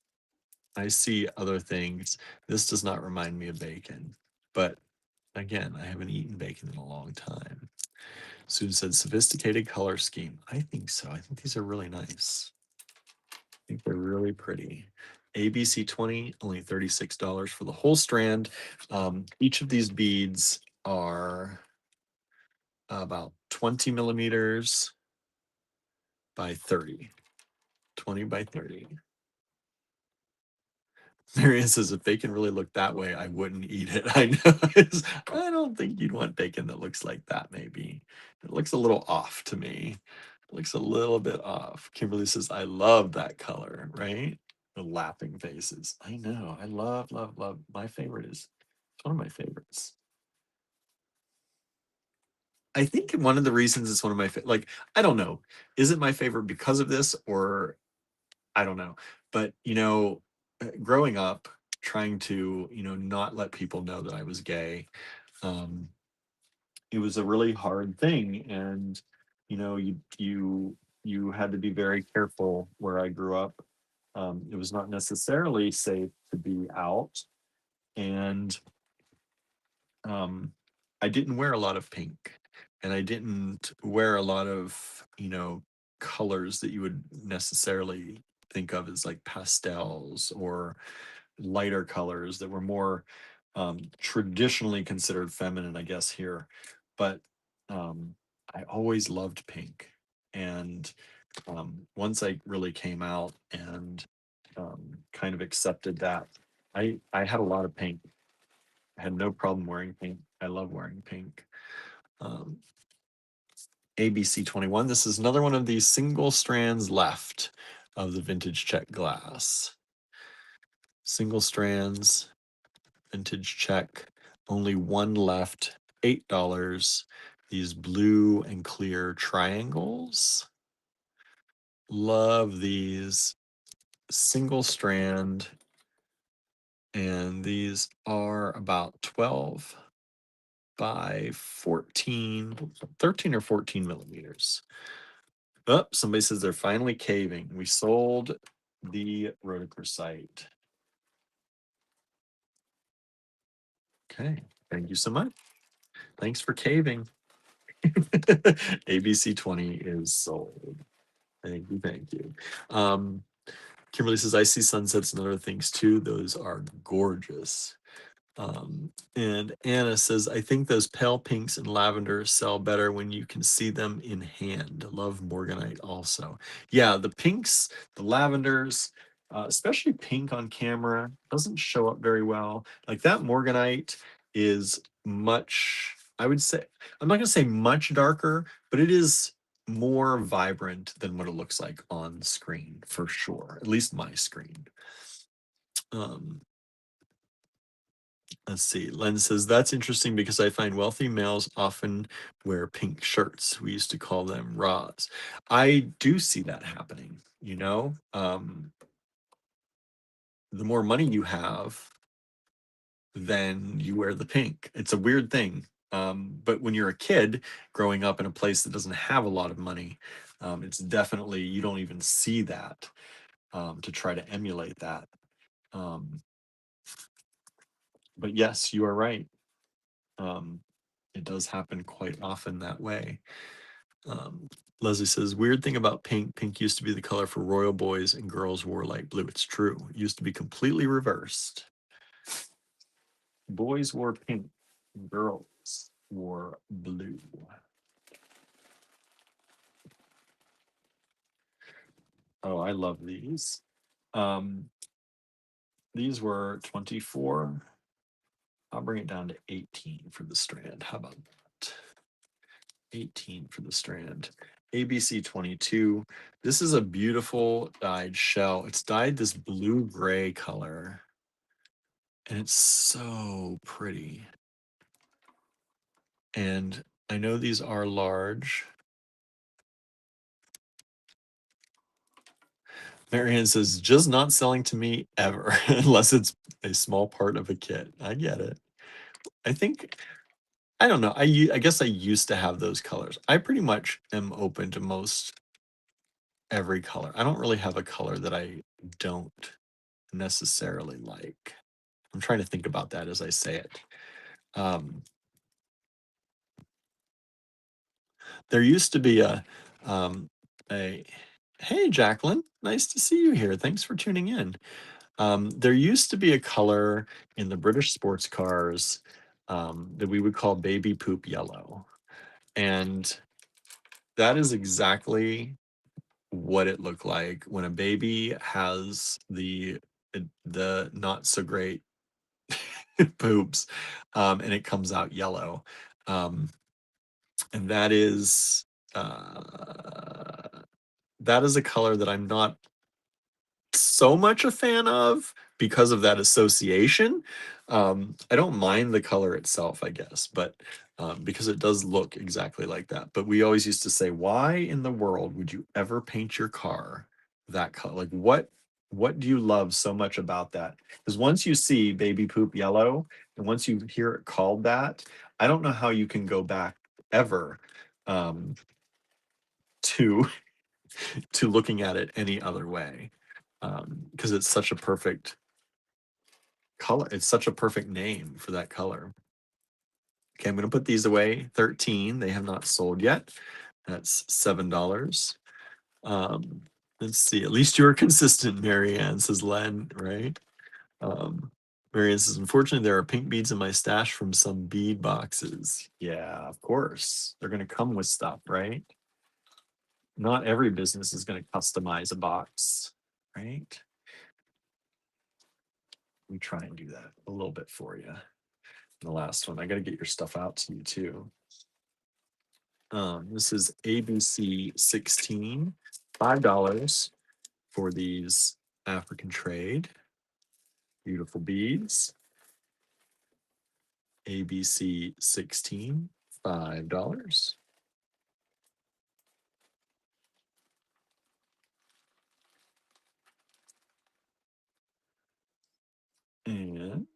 I see other things. This does not remind me of bacon. But again, I haven't eaten bacon in a long time. Susan said sophisticated color scheme. I think so. I think these are really nice. I think they're really pretty. ABC 20, only $36 for the whole strand. Each of these beads are about 20 millimeters by 30. 20 by 30. Marianne says, if bacon really looked that way, I wouldn't eat it. I know. I don't think you'd want bacon that looks like that, maybe. It looks a little off to me. It looks a little bit off. Kimberly says, I love that color, right? The laughing faces. I know. I love, love, love. My favorite is, it's one of my favorites. I think one of the reasons it's one of my like, I don't know. Is it my favorite because of this, or I don't know. But growing up, trying to not let people know that I was gay, um, it was a really hard thing, and you had to be very careful where I grew up. It was not necessarily safe to be out, and I didn't wear a lot of pink, and I didn't wear a lot of colors that you would necessarily think of as like pastels or lighter colors that were more traditionally considered feminine, I guess, here. But I always loved pink. And once I really came out and kind of accepted that, I had a lot of pink. I had no problem wearing pink. I love wearing pink. Um, ABC 21. This is another one of these single strands left of the vintage check glass. Single strands, vintage check, only one left, $8. These blue and clear triangles. Love these. Single strand. And these are about 12 by 14, 13 or 14 millimeters. Oh, somebody says they're finally caving. We sold the rhodochrosite. Okay, thank you so much. Thanks for caving. ABC 20 is sold. Thank you, thank you. Kimberly says, I see sunsets and other things too. Those are gorgeous. And Anna says, I think those pale pinks and lavenders sell better when you can see them in hand. Love Morganite also. Yeah, the pinks, the lavenders, especially pink on camera, doesn't show up very well. Like that Morganite is much, I would say, I'm not going to say much darker, but it is more vibrant than what it looks like on screen for sure, at least my screen. Let's see. Len says, that's interesting because I find wealthy males often wear pink shirts. We used to call them Ras. I do see that happening, you know? The more money you have, then you wear the pink. It's a weird thing. But when you're a kid growing up in a place that doesn't have a lot of money, it's definitely, you don't even see that to try to emulate that. But yes, you are right. It does happen quite often that way. Leslie says, weird thing about pink. Pink used to be the color for royal boys and girls wore light blue. It's true. It used to be completely reversed. Boys wore pink, girls wore blue. Oh, I love these. These were 24. I'll bring it down to 18 for the strand. How about that? 18 for the strand. ABC 22. This is a beautiful dyed shell. It's dyed this blue-gray color. And it's so pretty. And I know these are large. Marianne says, just not selling to me ever, unless it's a small part of a kit. I get it. I think, I don't know. I guess I used to have those colors. I pretty much am open to most every color. I don't really have a color that I don't necessarily like. I'm trying to think about that as I say it. There used to be a hey Jacqueline, nice to see you here. Thanks for tuning in. There used to be a color in the British sports cars that we would call baby poop yellow, and that is exactly what it looked like when a baby has the not so great poops, and it comes out yellow. And that is a color that I'm not so much a fan of because of that association. I don't mind the color itself, I guess, but because it does look exactly like that. But we always used to say, why in the world would you ever paint your car that color? Like what do you love so much about that? Because once you see baby poop yellow and once you hear it called that, I don't know how you can go back ever to to looking at it any other way, because it's such a perfect color. It's such a perfect name for that color. Okay, I'm going to put these away. 13. They have not sold yet. That's $7. Let's see. At least you are consistent, Marianne, says Len, right? Marianne says, unfortunately, there are pink beads in my stash from some bead boxes. Yeah, of course. They're going to come with stuff, right? Not every business is going to customize a box, right? We try and do that a little bit for you. The last one, I got to get your stuff out to you too. This is ABC 16, $5 for these African trade. Beautiful beads. ABC 16, $5. And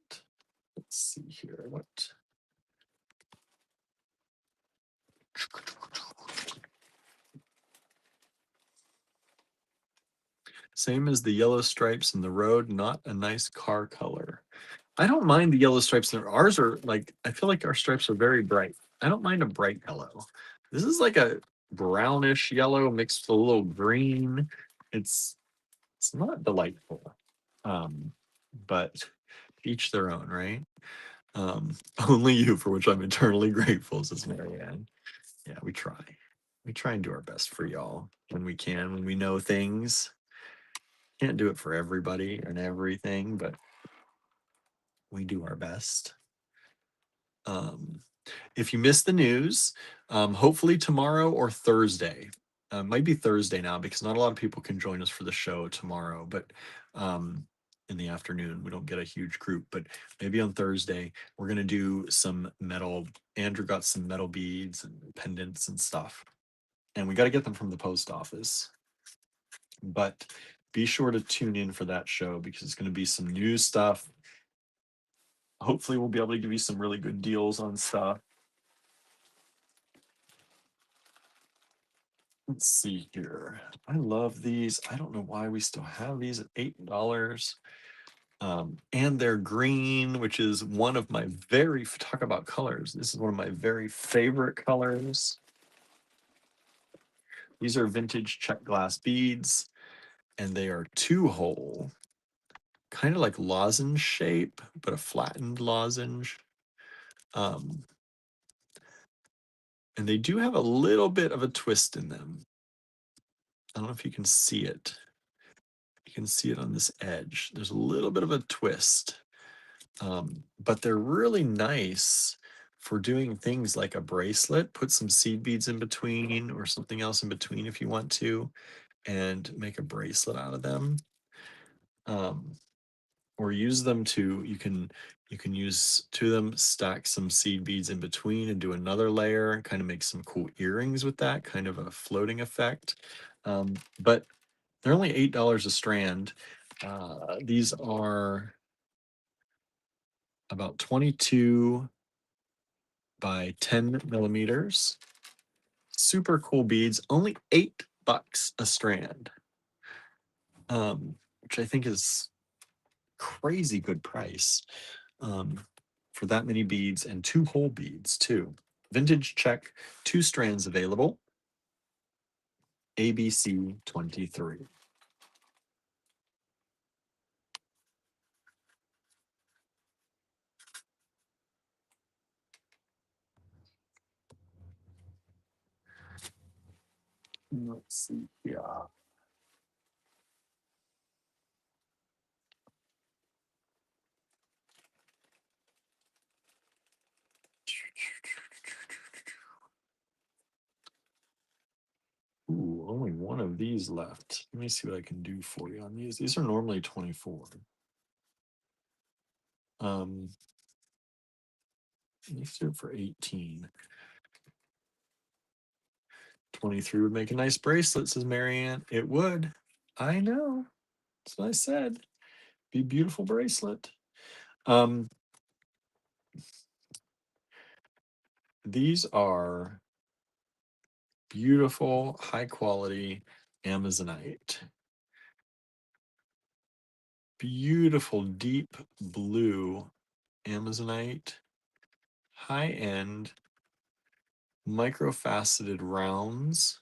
let's see here. What? Same as the yellow stripes in the road, not a nice car color. I don't mind the yellow stripes. Ours are like, I feel like our stripes are very bright. I don't mind a bright yellow. This is like a brownish yellow mixed with a little green. It's not delightful. But each their own, right? Only you, for which I'm eternally grateful, says Marianne. Yeah, we try. We try and do our best for y'all when we can, when we know things. Can't do it for everybody and everything, but we do our best. If you missed the news, hopefully tomorrow or Thursday. Might be Thursday now because not a lot of people can join us for the show tomorrow, but in the afternoon we don't get a huge group. But maybe on Thursday we're gonna do some metal. Andrew got some metal beads and pendants and stuff, and we got to get them from the post office. But be sure to tune in for that show because it's going to be some new stuff. Hopefully, we'll be able to give you some really good deals on stuff. Let's see here. I love these. I don't know why we still have these at $8. And they're green, which is one of my talk about colors. This is one of my very favorite colors. These are vintage check glass beads, and they are 2-hole, kind of like lozenge shape, but a flattened lozenge. And they do have a little bit of a twist in them. I don't know if you can see it. You can see it on this edge. There's a little bit of a twist, but they're really nice for doing things like a bracelet. Put some seed beads in between or something else in between if you want to, and make a bracelet out of them. Or use them to, you can use 2 of them, stack some seed beads in between and do another layer and kind of make some cool earrings with that, kind of a floating effect. But they're only $8 a strand. These are about 22 by 10 millimeters. Super cool beads, only $8 a strand, which I think is crazy good price for that many beads, and 2-hole beads too. Vintage check, 2 strands available. ABC 23. Let's see. Yeah. Ooh, only one of these left. Let me see what I can do for you on these. These are normally 24. Let's do it for 18. 23 would make a nice bracelet, says Marianne. It would. I know. That's what I said. Be a beautiful bracelet. These are beautiful, high quality Amazonite. Beautiful, deep blue Amazonite. High end, microfaceted rounds.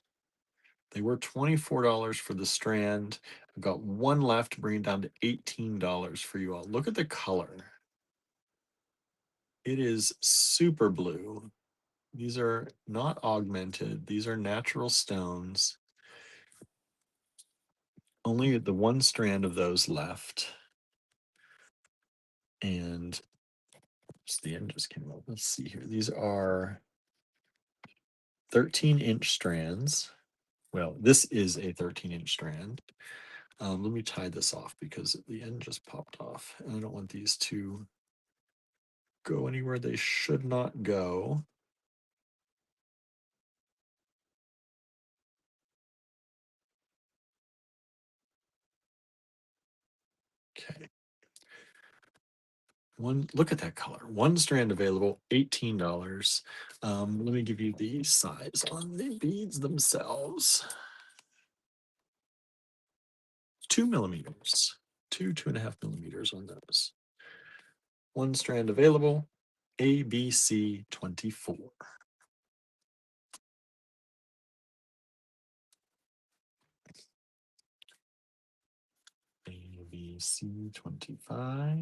They were $24 for the strand. I've got one left, bring it down to $18 for you all. Look at the color. It is super blue. These are not augmented. These are natural stones. Only the one strand of those left. And the end just came up. Let's see here. These are 13-inch strands. Well, this is a 13-inch strand. Let me tie this off because the end just popped off. And I don't want these to go anywhere they should not go. Okay. Look at that color. One strand available, $18. Let me give you the size on the beads themselves. 2 millimeters, 2.5 millimeters on those. One strand available, ABC 24. ABC 25.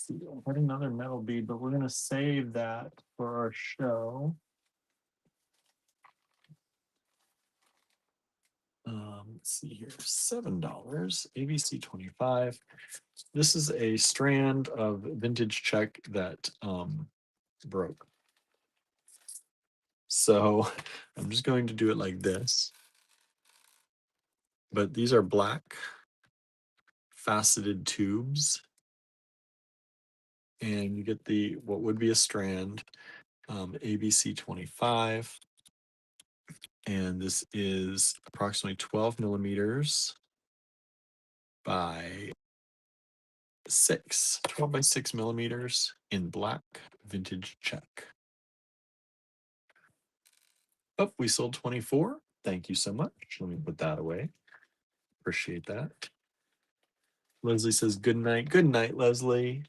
see. I had another metal bead, but we're gonna save that for our show. Let's see here, $7, ABC 25. This is a strand of vintage check that broke. So I'm just going to do it like this. But these are black faceted tubes. And you get the what would be a strand, ABC 25. And this is approximately 12 millimeters by 12 by 6 millimeters in black vintage check. Oh, we sold 24. Thank you so much. Let me put that away. Appreciate that. Leslie says good night. Good night, Leslie.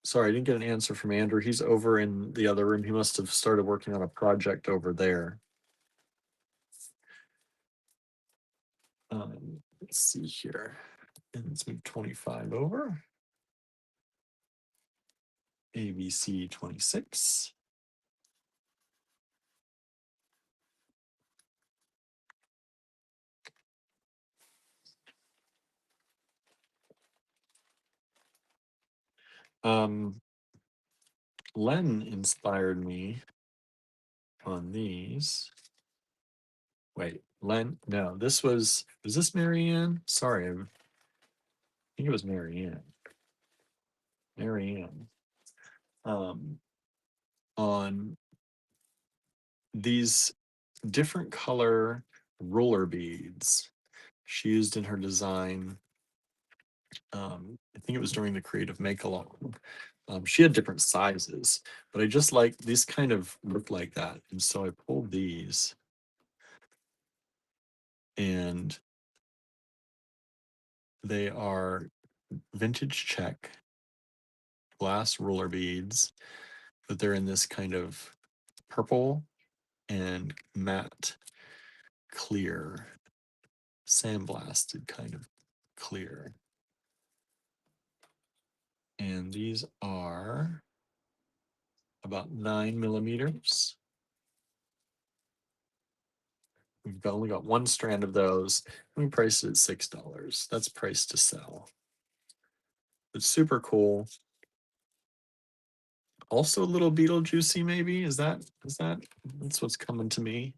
Sorry, I didn't get an answer from Andrew. He's over in the other room. He must have started working on a project over there. Let's see here. And let's move 25 over. ABC 26. Len inspired me on these. Wait, Len, no, was this Marianne? Sorry, I think it was Marianne. Marianne. On these different color roller beads she used in her design. I think it was during the creative make-along. She had different sizes, but I just like these kind of look like that. And so I pulled these and they are vintage check glass roller beads, but they're in this kind of purple and matte clear, sandblasted kind of clear. And these are about 9 millimeters. We've only got one strand of those. We priced it at $6. That's priced to sell. It's super cool. Also a little Beetlejuicy, maybe. That's what's coming to me.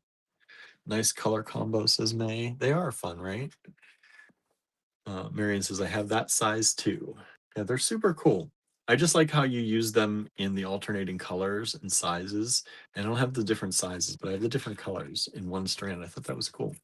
Nice color combo, says May. They are fun, right? Marion says, I have that size too. Yeah, they're super cool. I just like how you use them in the alternating colors and sizes. And I don't have the different sizes, but I have the different colors in one strand. I thought that was cool.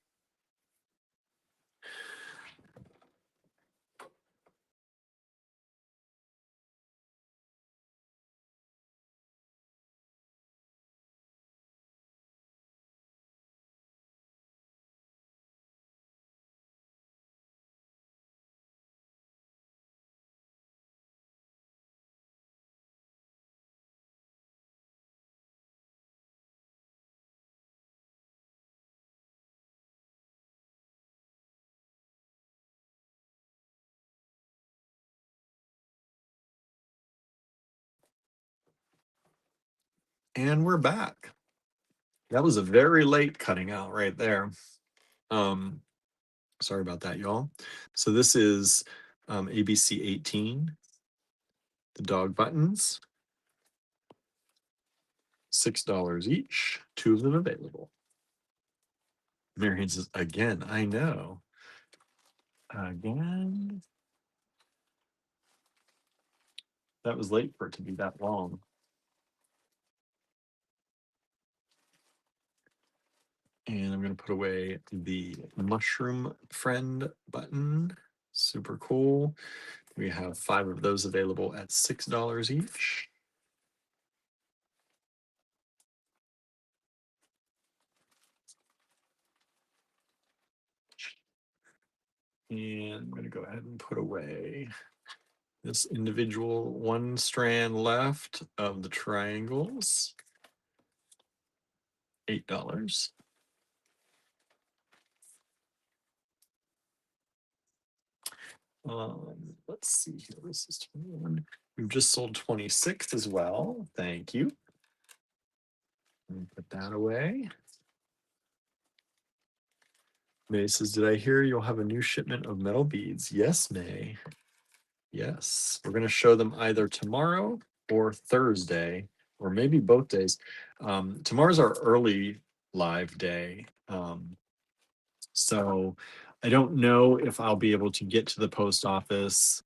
And we're back. That was a very late cutting out right there. Sorry about that, y'all. So this is ABC 18, the dog buttons, $6 each, 2 of them available. Marion says, again, I know. Again. That was late for it to be that long. And I'm going to put away the mushroom friend button. Super cool. We have 5 of those available at $6 each. And I'm going to go ahead and put away this individual one strand left of the triangles. $8. Let's see here. This is 21. We've just sold 26 as well. Thank you. Let me put that away. May says, did I hear you'll have a new shipment of metal beads? Yes, May. Yes. We're going to show them either tomorrow or Thursday, or maybe both days. Tomorrow's our early live day. So I don't know if I'll be able to get to the post office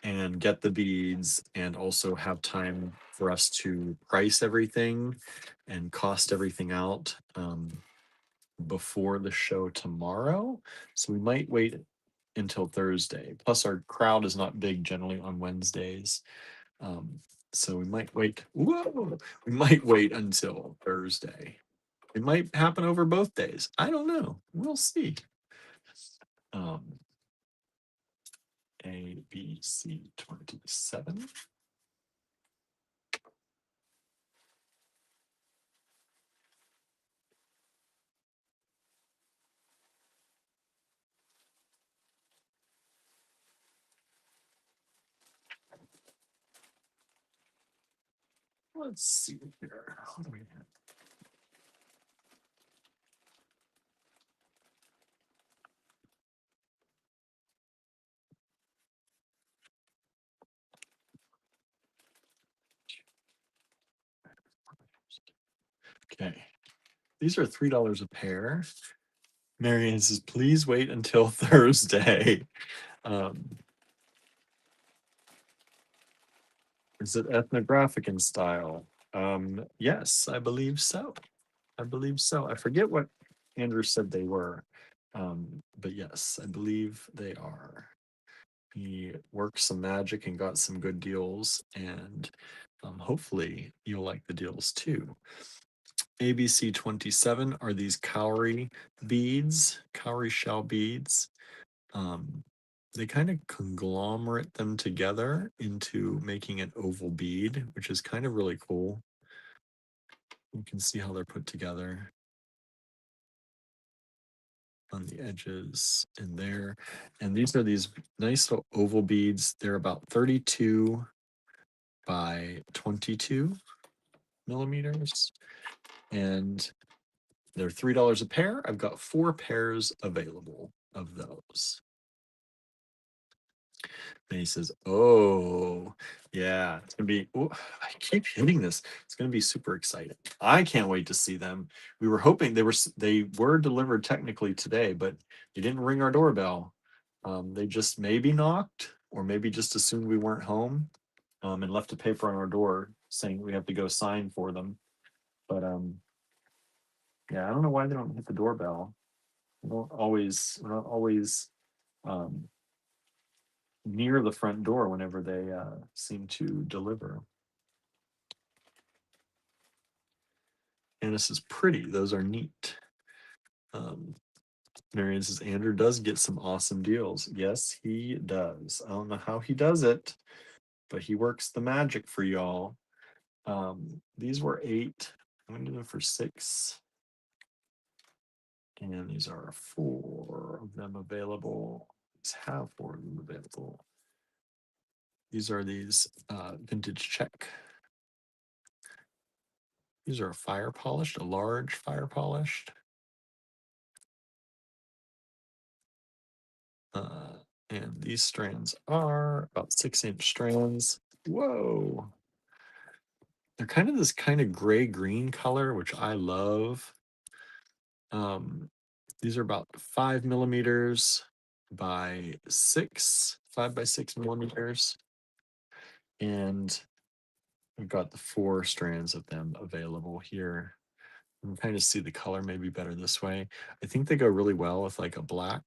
and get the beads and also have time for us to price everything and cost everything out before the show tomorrow. So we might wait until Thursday. Plus, our crowd is not big generally on Wednesdays. So we might wait. Whoa, we might wait until Thursday. It might happen over both days. I don't know. We'll see. ABC 27. Let's see here. What do we have? Okay. These are $3 a pair. Marianne says, please wait until Thursday. Is it ethnographic in style? Yes, I believe so. I believe so. I forget what Andrew said they were. But yes, I believe they are. He worked some magic and got some good deals, and hopefully you'll like the deals too. ABC 27 are these cowrie beads, cowrie shell beads. They kind of conglomerate them together into making an oval bead, which is kind of really cool. You can see how they're put together on the edges and there. And these are these nice little oval beads. They're about 32 by 22 millimeters. And they're $3 a pair. I've got 4 pairs available of those. And he says, oh, yeah, it's going to be, oh, I keep hitting this. It's going to be super exciting. I can't wait to see them. We were hoping they were delivered technically today, but they didn't ring our doorbell. They just maybe knocked or maybe just assumed we weren't home and left a paper on our door saying we have to go sign for them. But yeah, I don't know why they don't hit the doorbell. We're not always near the front door whenever they seem to deliver. And this is pretty. Those are neat. Marion says Andrew does get some awesome deals. Yes, he does. I don't know how he does it, but he works the magic for y'all. These were 8. I'm gonna do them for 6. And these are 4 of them available. These have 4 of them available. These are these vintage check. These are fire polished, a large fire polished. And these strands are about 6-inch strands. Whoa. They're kind of this kind of gray-green color, which I love. These are about 5 millimeters by 6, 5 by 6 millimeters. And we've got the 4 strands of them available here. You can kind of see the color maybe better this way. I think they go really well with like a black,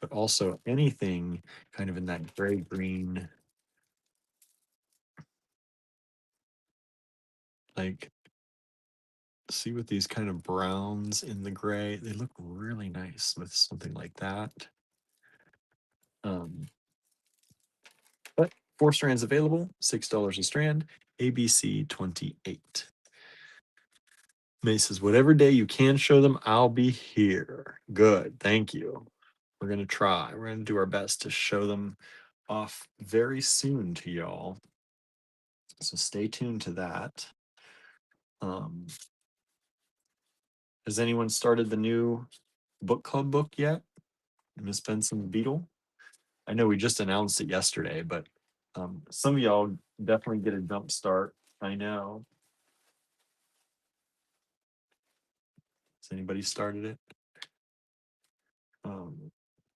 but also anything kind of in that gray-green, like, see with these kind of browns in the gray, they look really nice with something like that. But 4 strands available, $6 a strand, ABC 28. May says, whatever day you can show them, I'll be here. Good, thank you. We're going to try. We're going to do our best to show them off very soon to y'all. So stay tuned to that. Has anyone started the new book club book yet? Miss Benson Beetle? I know we just announced it yesterday, but some of y'all definitely get a jump start. I know. Has anybody started it?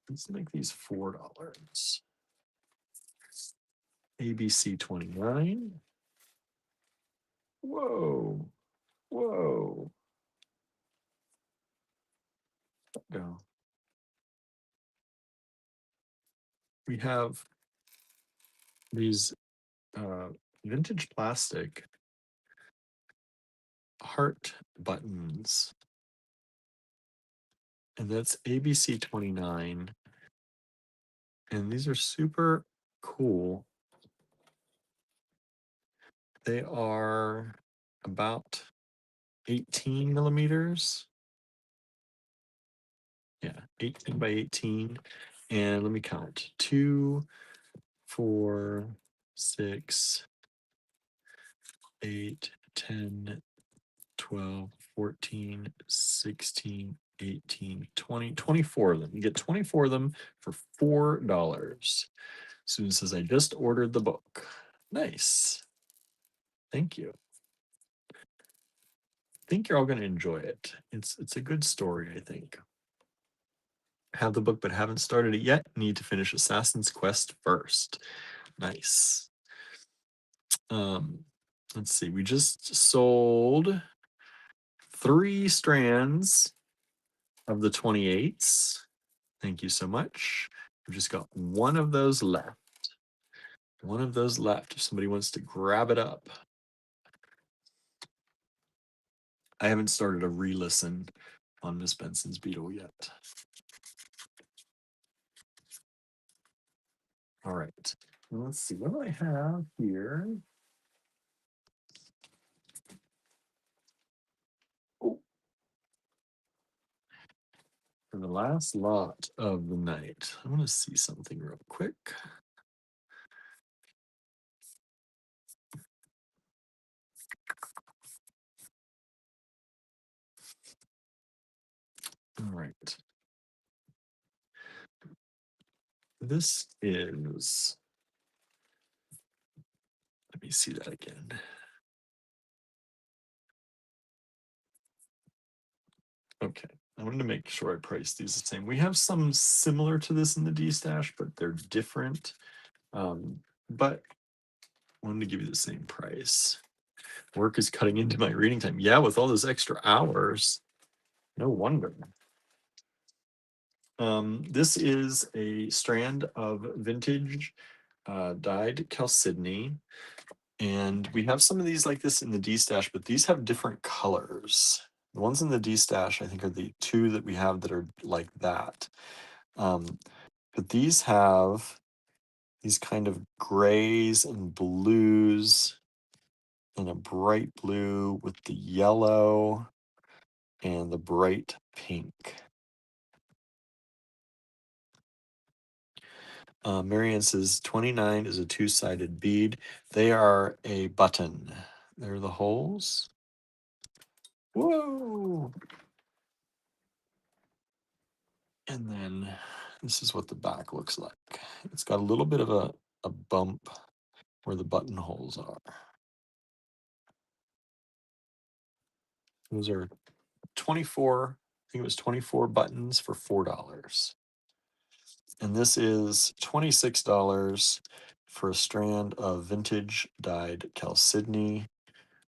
Let's make these $4. ABC 29. Whoa. Whoa. Go. We have these vintage plastic heart buttons. And that's ABC 29. And these are super cool. They are about 18 millimeters. Yeah, 18 by 18. And let me count. 2, 4, 6, 8, 10, 12, 14, 16, 18, 20, 24 of them. You get 24 of them for $4. Susan says, I just ordered the book. Nice. Thank you. I think you're all going to enjoy it. It's a good story, I think. Have the book but haven't started it yet. Need to finish Assassin's Quest first. Nice. Let's see. We just sold 3 strands of the 28s. Thank you so much. We've just got one of those left. One of those left if somebody wants to grab it up. I haven't started a re-listen on Miss Benson's Beetle yet. All right. Let's see. What do I have here? Oh. For the last lot of the night, I want to see something real quick. All right. This is, let me see that again. Okay, I wanted to make sure I priced these the same. We have some similar to this in the D-Stash, but they're different. But I wanted to give you the same price. Work is cutting into my reading time. Yeah, with all those extra hours, no wonder. This is a strand of vintage dyed chalcedony. And we have some of these like this in the D-Stash, but these have different colors. The ones in the D-Stash, I think, are the 2 that we have that are like that. But these have these kind of grays and blues and a bright blue with the yellow and the bright pink. Marianne says 29 is a 2-sided bead. They are a button. They're the holes. Whoa! And then this is what the back looks like. It's got a little bit of a bump where the buttonholes are. Those are 24, I think it was 24 buttons for $4. And this is $26 for a strand of vintage dyed chalcedony.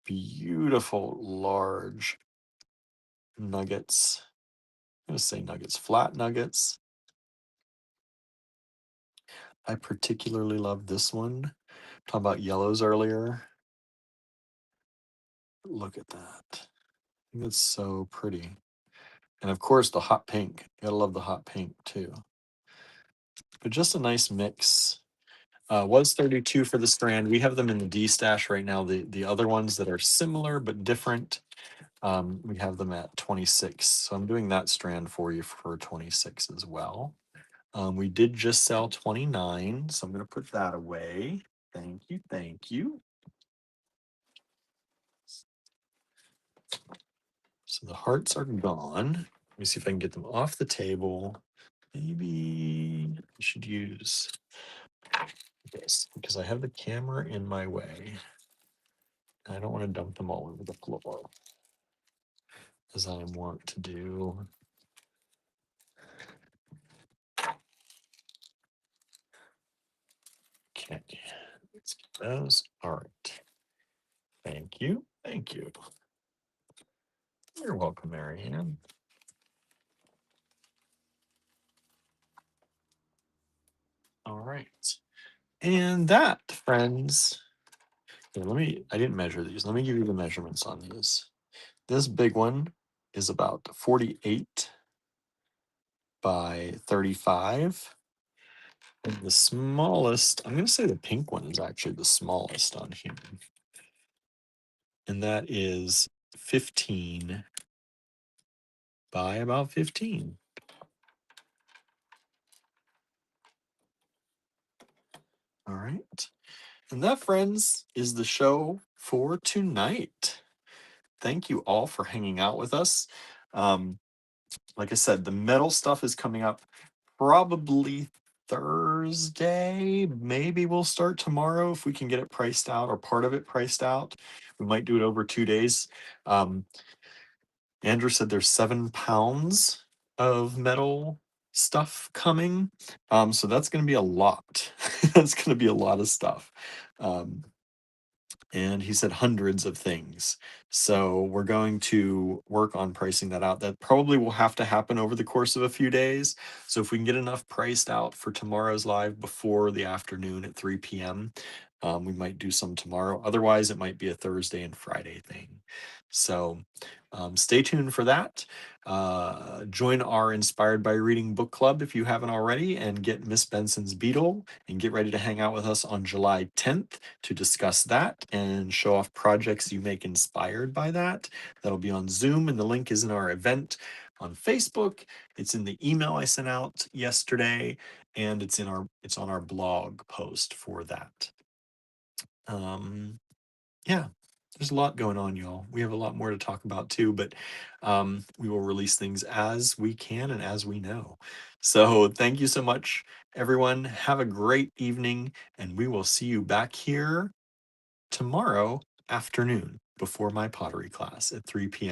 Beautiful large nuggets. I'm going to say nuggets, flat nuggets. I particularly love this one. Talking about yellows earlier. Look at that. I think it's so pretty. And of course, the hot pink. You gotta love the hot pink too. But just a nice mix. Was 32 for the strand. We have them in the D-Stash right now. The other ones that are similar but different, we have them at 26. So I'm doing that strand for you for 26 as well. We did just sell 29, so I'm going to put that away. Thank you. Thank you. So the hearts are gone. Let me see if I can get them off the table. Maybe I should use this because I have the camera in my way. I don't want to dump them all over the floor as I want to do. Okay, let's get those. All right. Thank you. Thank you. You're welcome, Marianne. All right. And that, friends. Here, I didn't measure these. Let me give you the measurements on these. This big one is about 48 by 35. And the smallest, I'm going to say the pink one is actually the smallest on here. And that is 15 by about 15. All right. And that, friends, is the show for tonight. Thank you all for hanging out with us. Like I said, the metal stuff is coming up probably Thursday. Maybe we'll start tomorrow if we can get it priced out or part of it priced out. We might do it over 2 days. Andrew said there's 7 pounds of metal stuff coming. So that's going to be a lot. That's going to be a lot of stuff. And he said hundreds of things. So we're going to work on pricing that out. That probably will have to happen over the course of a few days. So if we can get enough priced out for tomorrow's live before the afternoon at 3 p.m., we might do some tomorrow. Otherwise, it might be a Thursday and Friday thing. So stay tuned for that. Join our Inspired by Reading book club if you haven't already, and get Miss Benson's Beetle, and get ready to hang out with us on July 10th to discuss that and show off projects you make inspired by that. That'll be on Zoom, and the link is in our event on Facebook. It's in the email I sent out yesterday, and it's on our blog post for that. Yeah, there's a lot going on, y'all. We have a lot more to talk about too, but we will release things as we can and as we know. So thank you so much, everyone. Have a great evening, and we will see you back here tomorrow afternoon before my pottery class at 3 p.m.